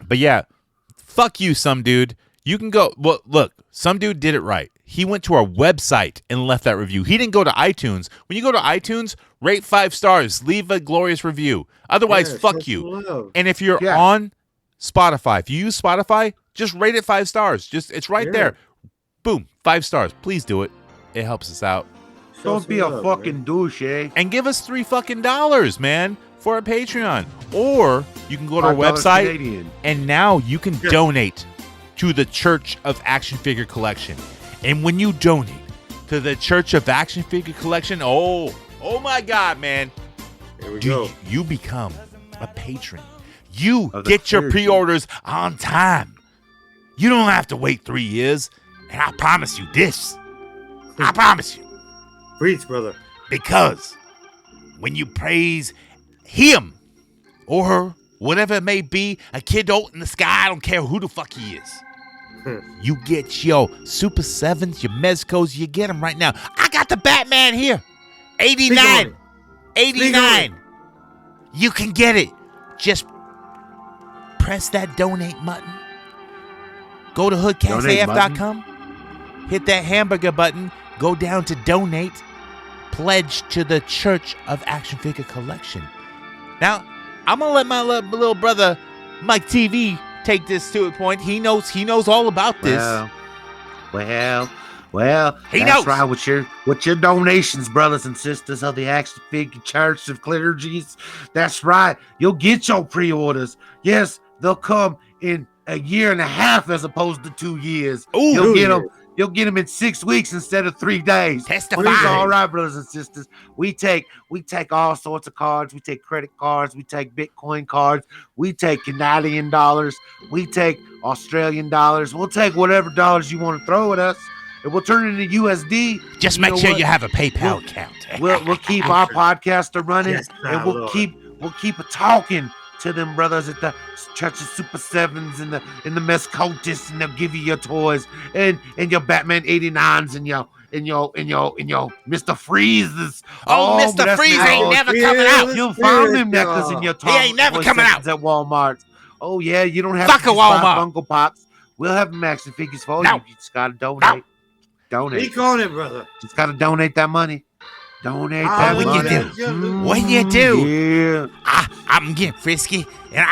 But yeah, fuck you, some dude. You can go. Well, look, some dude did it right. He went to our website and left that review. He didn't go to iTunes. When you go to iTunes, rate 5 stars. Leave a glorious review. Otherwise, fuck you. Love. And if you're on Spotify, if you use Spotify, just rate it 5 stars. It's right there. Boom, 5 stars. Please do it. It helps us out. Don't be a fucking douche, eh? And give us $3 fucking dollars, man, for a Patreon. Or you can go to our website Canadian. and now you can donate to the Church of Action Figure Collection. And when you donate to the Church of Action Figure Collection, oh my God, man. Here we go. You become a patron. You get your pre-orders on time. You don't have to wait 3 years. And I promise you this. I promise you. Preach, brother. Because when you praise him or her, whatever it may be, a Kidult in the sky, I don't care who the fuck he is. You get your Super 7s, your Mezcos, you get them right now. I got the Batman here. 89. 89. You can get it. Just press that donate button. Go to HoodCastAF.com. Hit that hamburger button. Go down to donate. Pledge to the Church of Action Figure Collection. Now, I'm going to let my little brother, Mike TV, take this to a point. He knows all about this. Well, he that's knows. right. With your donations, brothers and sisters of the Action Figure Church of Clergies, that's right. You'll get your pre-orders. Yes, they'll come in a year and a half as opposed to 2 years. Ooh, You'll get them in 6 weeks instead of 3 days. Testify. It's all right, brothers and sisters. We take all sorts of cards. We take credit cards. We take Bitcoin cards. We take Canadian dollars. We take Australian dollars. We'll take whatever dollars you want to throw at us, and we'll turn it into USD. Just make sure you have a PayPal account. We'll keep our podcast running, Yes, and we'll keep talking to them brothers at the Church of Super 7s and the Mezcotis, and they'll give you your toys and your Batman 89s and your Mr. Freezes. Mr. Freeze ain't never coming out. You'll find them necklaces in your He ain't never coming out at Walmart. Oh yeah, you don't have Fuck to a Walmart. buy Funko Pops. We'll have them action figures for you. You just gotta donate. Donate. Speak on it, brother. Just gotta donate that money. Donate that when money. When you do, Yeah. I'm getting frisky, and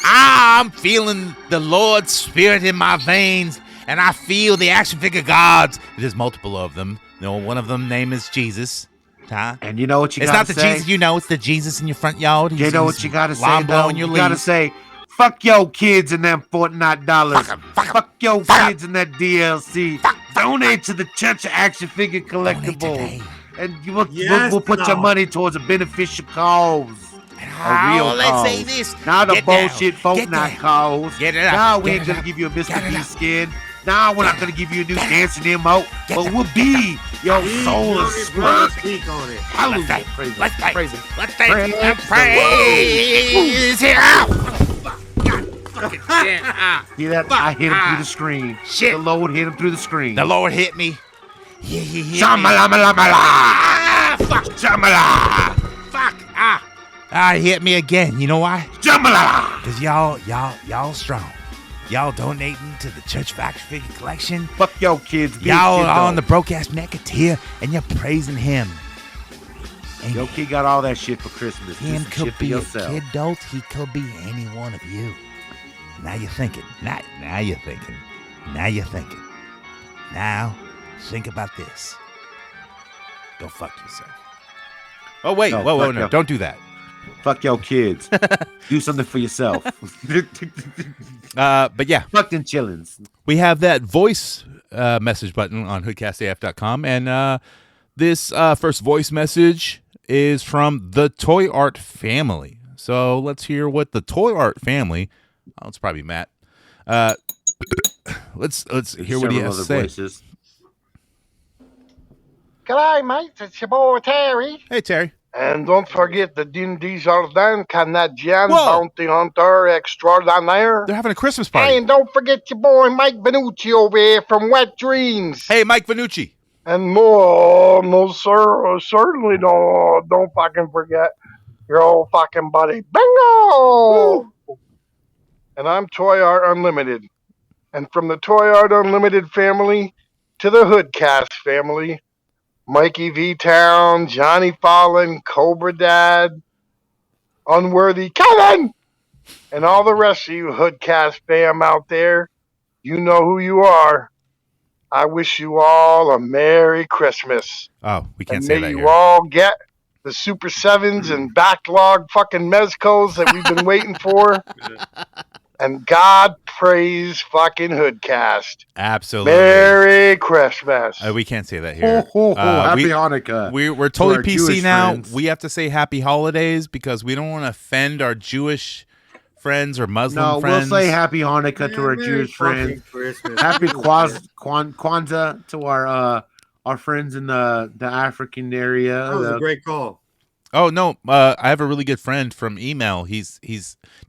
I'm feeling the Lord's Spirit in my veins, and I feel the action figure gods. There's multiple of them. You know, one of them name is Jesus. Huh? And you know what you It's gotta not the say? Jesus you know, it's the Jesus in your front yard. You know what you gotta say, though? You gotta say, Fuck your kids and them $49. Fuck your kids and that DLC. Donate to the Church of Action Figure Collectibles. And we'll put your money towards a beneficial cause. A real cause. Let's say this. Not a Get bullshit down. Get Fortnite down. cause. Get it up. Now we Get ain't it gonna up. give you a Get Mr. it B up. skin. Now we're not gonna give you a new dancing emote. But we'll be your soulless smirk. Speak on it. Hallelujah. Praise Let's it. thank. Praise it. Let's thank. Praise And the praise here out. See that? I hit him through the screen. Shit. The Lord hit him through the screen. The Lord hit me. He hit me. Shamala-mala-mala. Ah, fuck. Shamala. Fuck. Ah, he hit me again. You know why? Shamala. Because y'all strong. Y'all donating to the Church of Action Figure Collection. Fuck your kids. Be a Y'all kid, on though. the broke-ass NECA tier, and you're praising him. And Your kid got all that shit for Christmas. Do him some could shit for be a yourself. Kidult. He could be any one of you. Now you're thinking. Now you're thinking. Now you're thinking. Now think about this. Go fuck yourself. Oh wait, No, whoa, fuck no! your- Don't do that. Fuck your kids. Do something for yourself. But yeah, Fuck them chillins. we have that voice message button on HoodCastAF.com, and this first voice message is from the Toy Art family. So let's hear what the Toy Art family. Oh, it's probably Matt. Let's hear what he has to say. Voices. G'day, mates. It's your boy Terry. Hey, Terry. And don't forget the Din Jardin Canadian Whoa. Bounty Hunter Extraordinaire. They're having a Christmas party. Hey, and don't forget your boy Mike Benucci over here from Wet Dreams. Hey, Mike Vanucci. And more, no sir, certainly don't fucking forget your old fucking buddy Bingo. And I'm Toy Art Unlimited. And from the Toy Art Unlimited family to the Hoodcast family, Mikey V-Town, Johnny Fallon, Cobra Dad, Unworthy Kevin, and all the rest of you Hoodcast fam out there, you know who you are. I wish you all a Merry Christmas. Oh, we can't And say may that you here. all get the Super 7s and backlog fucking Mezcos that we've been waiting for. And God praise fucking Hoodcast. Absolutely. Merry Christmas. We can't say that here. Happy Hanukkah. We're to totally our PC Jewish now. friends. We have to say happy holidays because we don't want to offend our Jewish friends or Muslim No, friends. we'll say happy Hanukkah to our Merry Jewish friends. fucking Christmas. Happy Kwanzaa to our friends in the African area. That was a great call. Oh no, I have a really good friend from email. He's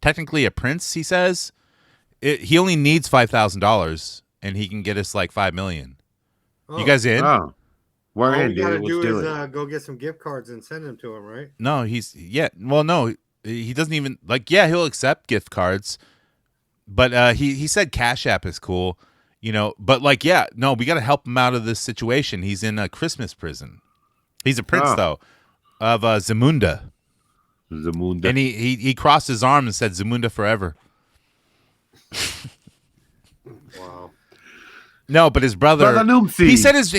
technically a prince. He says he only needs $5,000 and he can get us like $5 million. You guys in? Oh, we're All in, we gotta dude. do Let's do is it. go get some gift cards and send them to him, right? No, Well, no, he doesn't even he'll accept gift cards, but he said Cash App is cool, But we got to help him out of this situation. He's in a Christmas prison. He's a prince though, of Zamunda. Zamunda, and he crossed his arm and said Zamunda forever. Wow. No, but his brother Noomsi. He said his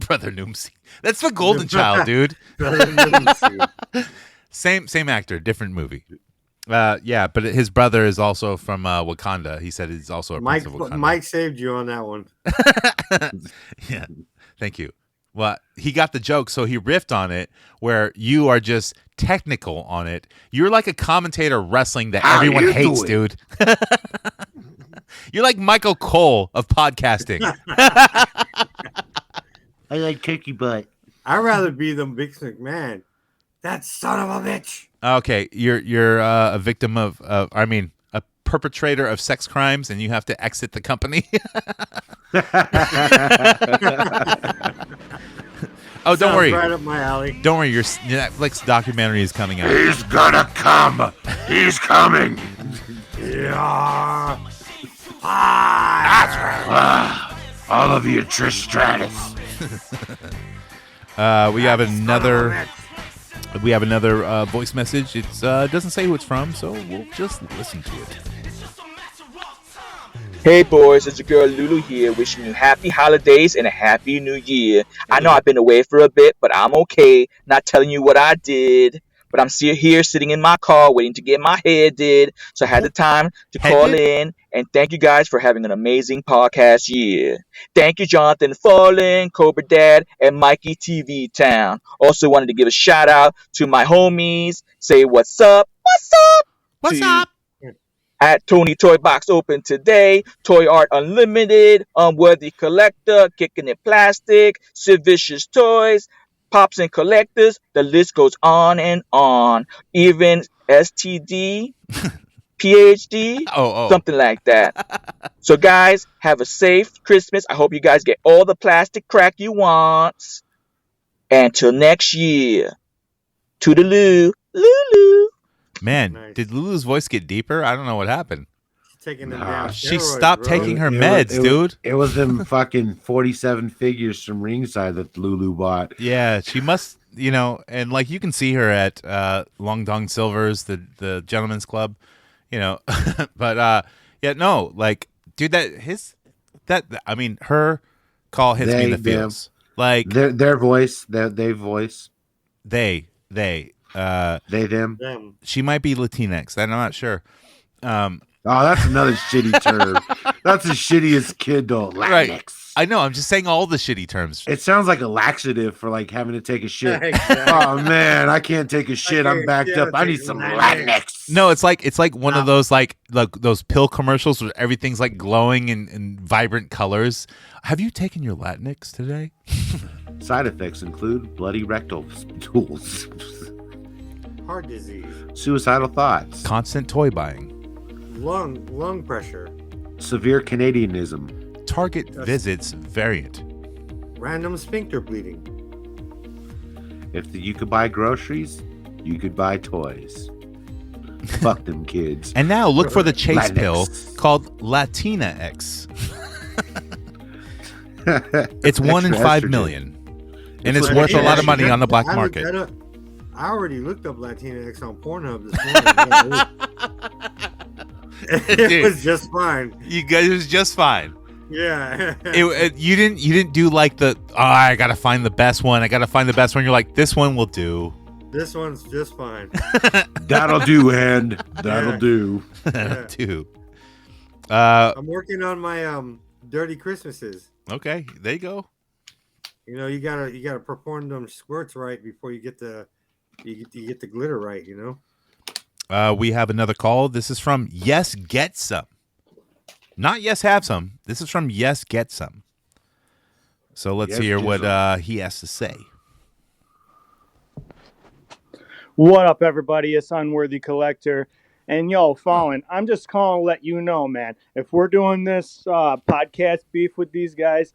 brother Noomsi. That's the Golden Child, dude. Same actor, different movie. Yeah, but his brother is also from Wakanda. He said he's also a prince of Wakanda. Mike saved you on that one. Yeah, thank you. Well, he got the joke, so he riffed on it, where you are just technical on it. You're like a commentator wrestling that everyone hates, dude. You're like Michael Cole of podcasting. I like turkey butt. I'd rather be the Vince McMahon. That son of a bitch. Okay, you're a victim of a perpetrator of sex crimes, and you have to exit the company. Oh, don't Sounds worry. right up my alley. Don't worry, your Netflix documentary is coming out. He's gonna come. He's coming. Yeah. That's right. All of you, Trish Stratus. We have another voice message. It doesn't say who it's from, so we'll just listen to it. Hey boys, it's your girl Lulu here, wishing you happy holidays and a happy new year. I know I've been away for a bit, but I'm okay. Not telling you what I did, but I'm still here sitting in my car waiting to get my hair did. So I had the time to call in and thank you guys for having an amazing podcast year. Thank you, Jonathan Fallen, Cobra Dad, and Mikey TV Town. Also wanted to give a shout out to my homies. Say what's up? What's up? What's up? At Tony Toy Box open today, Toy Art Unlimited, Unworthy Collector, Kicking It Plastic, Sid Vicious Toys, Pops and Collectors, the list goes on and on. Even STD, PhD, something like that. So guys, have a safe Christmas. I hope you guys get all the plastic crack you want. And till next year, toodaloo, Lulu. Man, did Lulu's voice get deeper? I don't know what happened. Taking them down. She stopped taking her meds, dude. It was them fucking 47 figures from ringside that Lulu bought. Yeah, she must, and like you can see her at Long Dong Silver's, the gentleman's club, but yeah, no, like, dude, her call hits me in the feels. Like their voice, they voice. They, them. She might be Latinx. I'm not sure. Oh, that's another shitty term. That's the shittiest Kidult. Latinx. Right. I know. I'm just saying all the shitty terms. It sounds like a laxative for like having to take a shit. Oh man, I can't take a shit. I'm backed up. I need some Latinx. No, it's like one of those like those pill commercials where everything's like glowing in vibrant colors. Have you taken your Latinx today? Side effects include bloody rectal stools, heart disease, suicidal thoughts, constant toy buying, lung pressure, severe Canadianism, Target visits variant, random sphincter bleeding. If you could buy groceries, you could buy toys. Fuck them kids. And now look for the chase Latinx pill called Latina X. It's 1 in 5 million. And it's worth a lot of money on the black market. I already looked up Latina X on Pornhub this morning. It was just fine. You guys, it was just fine. Yeah. You didn't do like I gotta find the best one. I gotta find the best one. You're like, this one will do. This one's just fine. That'll do, and that'll do. That'll do. I'm working on my dirty Christmases. Okay, there you go. You gotta perform them squirts right before you get the glitter right. We have another call. This is from Yes Get Some, not Yes Have Some. This is from Yes Get Some. So let's hear what he has to say. What up, everybody? It's Unworthy Collector. And yo, Fallen, I'm just calling to let you know, man, if we're doing this podcast beef with these guys,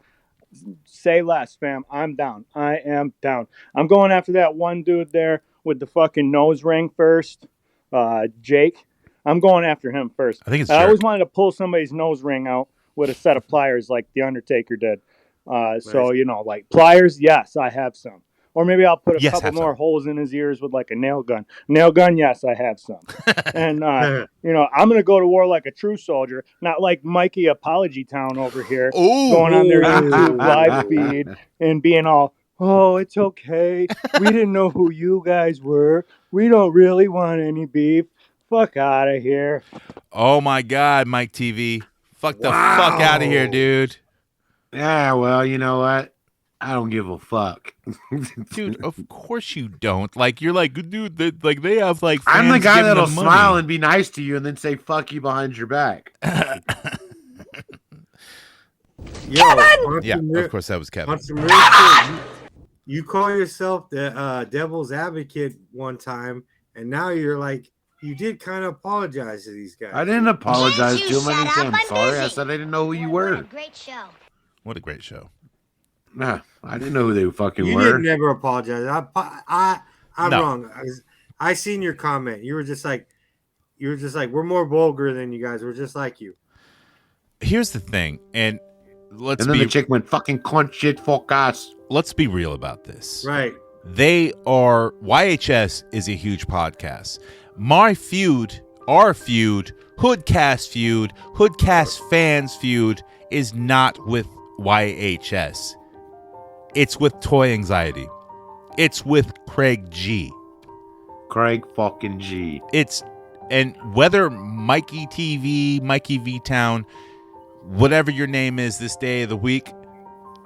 say less, fam. I'm down. I am down. I'm going after that one dude there with the fucking nose ring first, Jake. I'm going after him first. I think it's I always wanted to pull somebody's nose ring out with a set of pliers like The Undertaker did. So, like pliers, yes, I have some. Or maybe I'll put a couple more holes in his ears with like a nail gun. Nail gun, yes, I have some. And, I'm going to go to war like a true soldier, not like Mikey Apology Town over here, going on their YouTube live feed and being all, oh, it's okay. We didn't know who you guys were. We don't really want any beef. Fuck out of here. Oh, my God, Mike TV. Fuck the fuck out of here, dude. Yeah, well, you know what? I don't give a fuck. Dude, of course you don't. Like, you're like, dude, they have like fans. I'm the guy that'll money. smile and be nice to you and then say fuck you behind your back. Yeah, of course that was Kevin. You call yourself the devil's advocate one time, and now you're like, you did kind of apologize to these guys. I didn't apologize to them. I didn't say I'm sorry. I said I didn't know who you were. Great show. What a great show. Nah, I didn't know who they fucking You were. didn't never apologize. I'm wrong. I seen your comment. You were just like, we're more vulgar than you guys. We're just like you. Here's the thing, and the chick went fucking cunt shit fuck ass. Let's be real about this. Right. YHS is a huge podcast. My feud, our feud, Hoodcast feud, Hoodcast fans feud is not with YHS. It's with Toy Anxiety. It's with Craig G. Craig fucking G. And whether Mikey TV, Mikey V Town, whatever your name is this day of the week,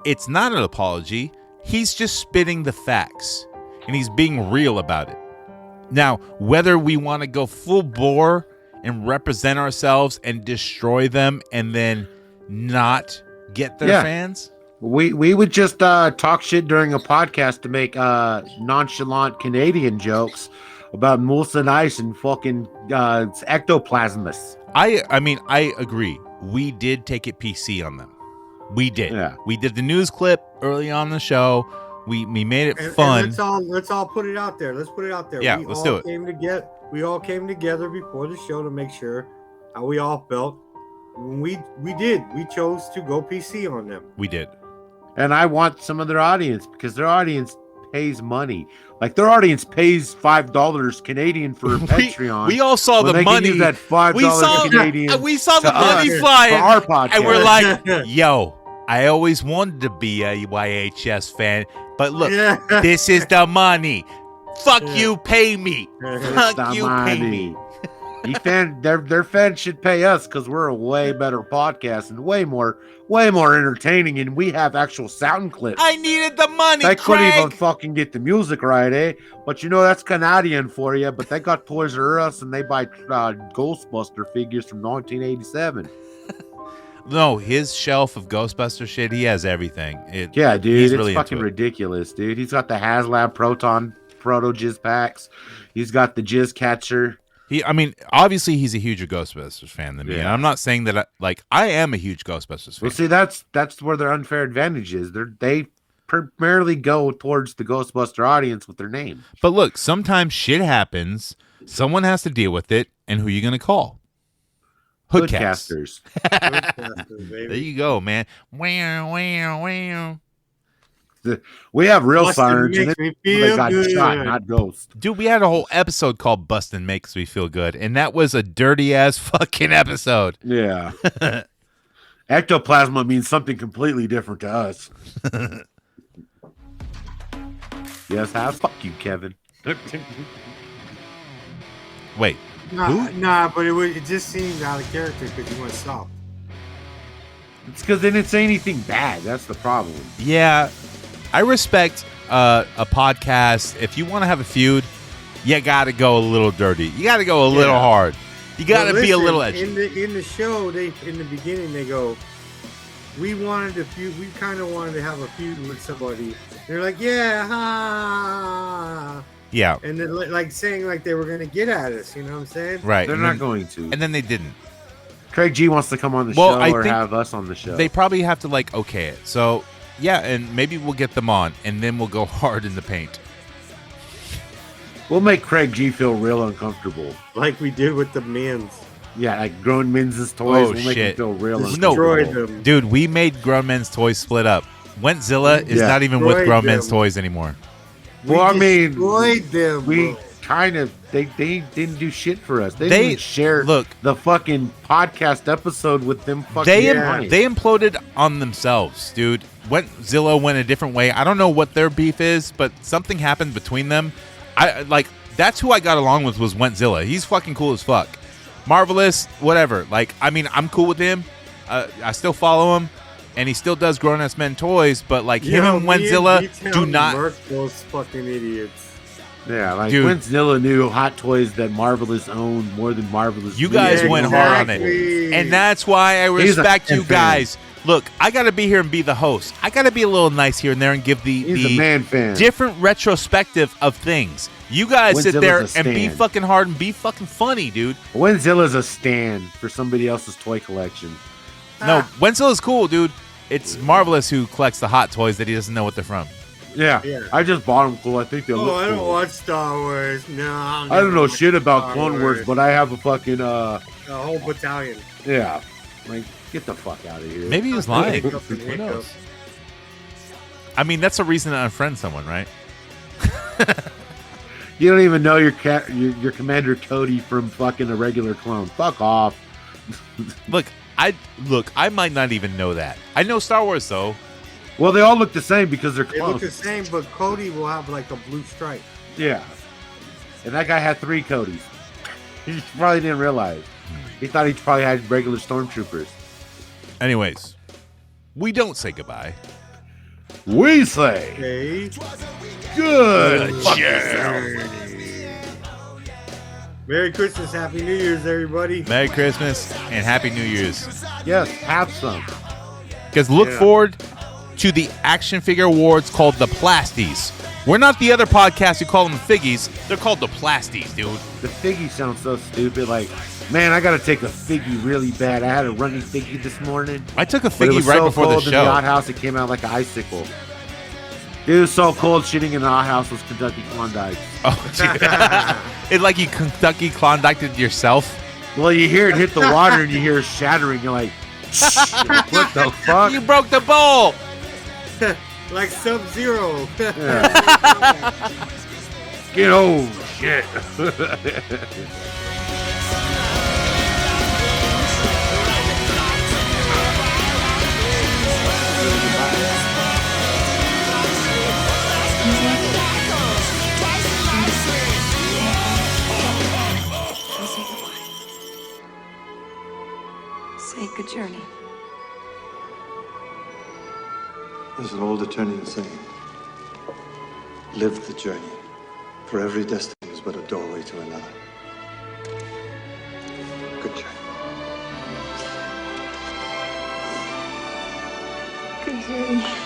it's not an apology. He's just spitting the facts, and he's being real about it. Now, whether we want to go full bore and represent ourselves and destroy them and then not get their fans, we would just talk shit during a podcast to make nonchalant Canadian jokes about Molson Ice and fucking ectoplasmus. I mean, I agree. We did take it PC on them. We did. Yeah. We did the news clip early on in the show. We made it fun. And let's all put it out there. Let's put it out there. Yeah, let's do it. We all came together before the show to make sure how we all felt. We did. We chose to go PC on them. We did. And I want some of their audience because their audience pays money. Like their audience pays $5 Canadian for Patreon. We all saw the money. Give that $5 Canadian. We saw the money flying for our podcast. And we're like, yo, I always wanted to be a YHS fan, but look, this is the money. Fuck you, pay me. Fuck you, pay me. Their fans should pay us because we're a way better podcast and way more entertaining, and we have actual sound clips. I needed the money. They couldn't even fucking get the music right, eh? But that's Canadian for you. But they got Toys R Us and they buy Ghostbuster figures from 1987. No, his shelf of Ghostbuster shit, he has everything. Yeah, dude, he's it's really fucking ridiculous, dude. He's got the HasLab Proton Proto Jizz packs. He's got the Jizz Catcher. Obviously, he's a huger Ghostbusters fan than me. And I'm not saying that I am a huge Ghostbusters fan. Well, see, that's where their unfair advantage is. They primarily go towards the Ghostbuster audience with their name. But look, sometimes shit happens. Someone has to deal with it, and who are you going to call? Hoodcasters. There you go, man. Wow. We have real Bustin' sirens, and makes me they feel got good. shot, not ghosts. Dude, we had a whole episode called Bustin' Makes Me Feel Good, and that was a dirty-ass fucking episode. Yeah. Ectoplasma means something completely different to us. Yes, fuck you, Kevin. Wait. Nah, but it just seemed out of character because you went soft. It's because they didn't say anything bad. That's the problem. Yeah, I respect a podcast. If you want to have a feud, you got to go a little dirty. You got to go a little hard. You got to be a little edgy. In the show, in the beginning, they go, we wanted to feud. We kind of wanted to have a feud with somebody. They're like, yeah, ha. Yeah. And then like saying like they were going to get at us. You know what I'm saying? Right. They're not going to. And then they didn't. Craig G wants to come on the show or have us on the show. They probably have to okay it. So yeah, and maybe we'll get them on, and then we'll go hard in the paint. We'll make Craig G feel real uncomfortable, like we did with the Mins. Yeah, like grown men's toys. Oh, we'll make him feel real uncomfortable. No, dude, we made grown men's toys split up. Wentzilla is not even with grown men's toys anymore. Well, I mean, them, we kind of they didn't do shit for us. They didn't share the fucking podcast episode with them. They imploded on themselves, dude. Wentzilla went a different way. I don't know what their beef is, but something happened between them. That's who I got along with was Wentzilla. He's fucking cool as fuck. Marvelous, whatever. I'm cool with him. I still follow him, and he still does grown ass men toys. But him and Wentzilla do not. Those fucking idiots. Yeah, Wentzilla knew Hot Toys that Marvelous owned more than Marvelous. You guys went hard on it, and that's why I respect you guys. Look, I got to be here and be the host. I got to be a little nice here and there and give the man fan. Different retrospective of things. You guys sit there and be fucking hard and be fucking funny, dude. Wenzilla's a stand for somebody else's toy collection. No, Wenzilla's cool, dude. It's Marvelous who collects the Hot Toys that he doesn't know what they're from. Yeah, I just bought them cool. I think they look cool. I don't watch Star Wars. No, I don't know shit about Clone Wars, but I have a fucking a whole battalion. Yeah, get the fuck out of here. Maybe he was lying. Who knows? I mean, that's a reason to unfriend someone, right? You don't even know your Commander Cody from fucking a regular clone. Fuck off. Look, I might not even know that. I know Star Wars though. Well, they all look the same because they're clones. They look the same, but Cody will have a blue stripe. Yeah. And that guy had 3 Codys. He probably didn't realize. He thought he probably had regular stormtroopers. Anyways, we don't say goodbye. We say, Hey. good journey. Merry Christmas, Happy New Year's, everybody. Merry Christmas and Happy New Year's. Yes, have some. Because look forward to the action figure awards called the Plasties. We're not the other podcast who call them Figgies. They're called the Plasties, dude. The Figgy sounds so stupid. Like, man, I got to take a Figgy really bad. I had a running Figgy this morning. I took a but it Figgy was right so before the cold show. In the outhouse, it came out like an icicle. It was so cold, shitting in the outhouse was Kentucky Klondike. Oh, dude. It's like you Kentucky Klondiked it yourself. Well, you hear it hit the water and you hear it shattering. You're like, what the fuck? You broke the bowl. Like Sub-Zero. Get old shit. Say good journey. There's an old Eternian saying, live the journey, for every destiny is but a doorway to another. Good journey. Good journey.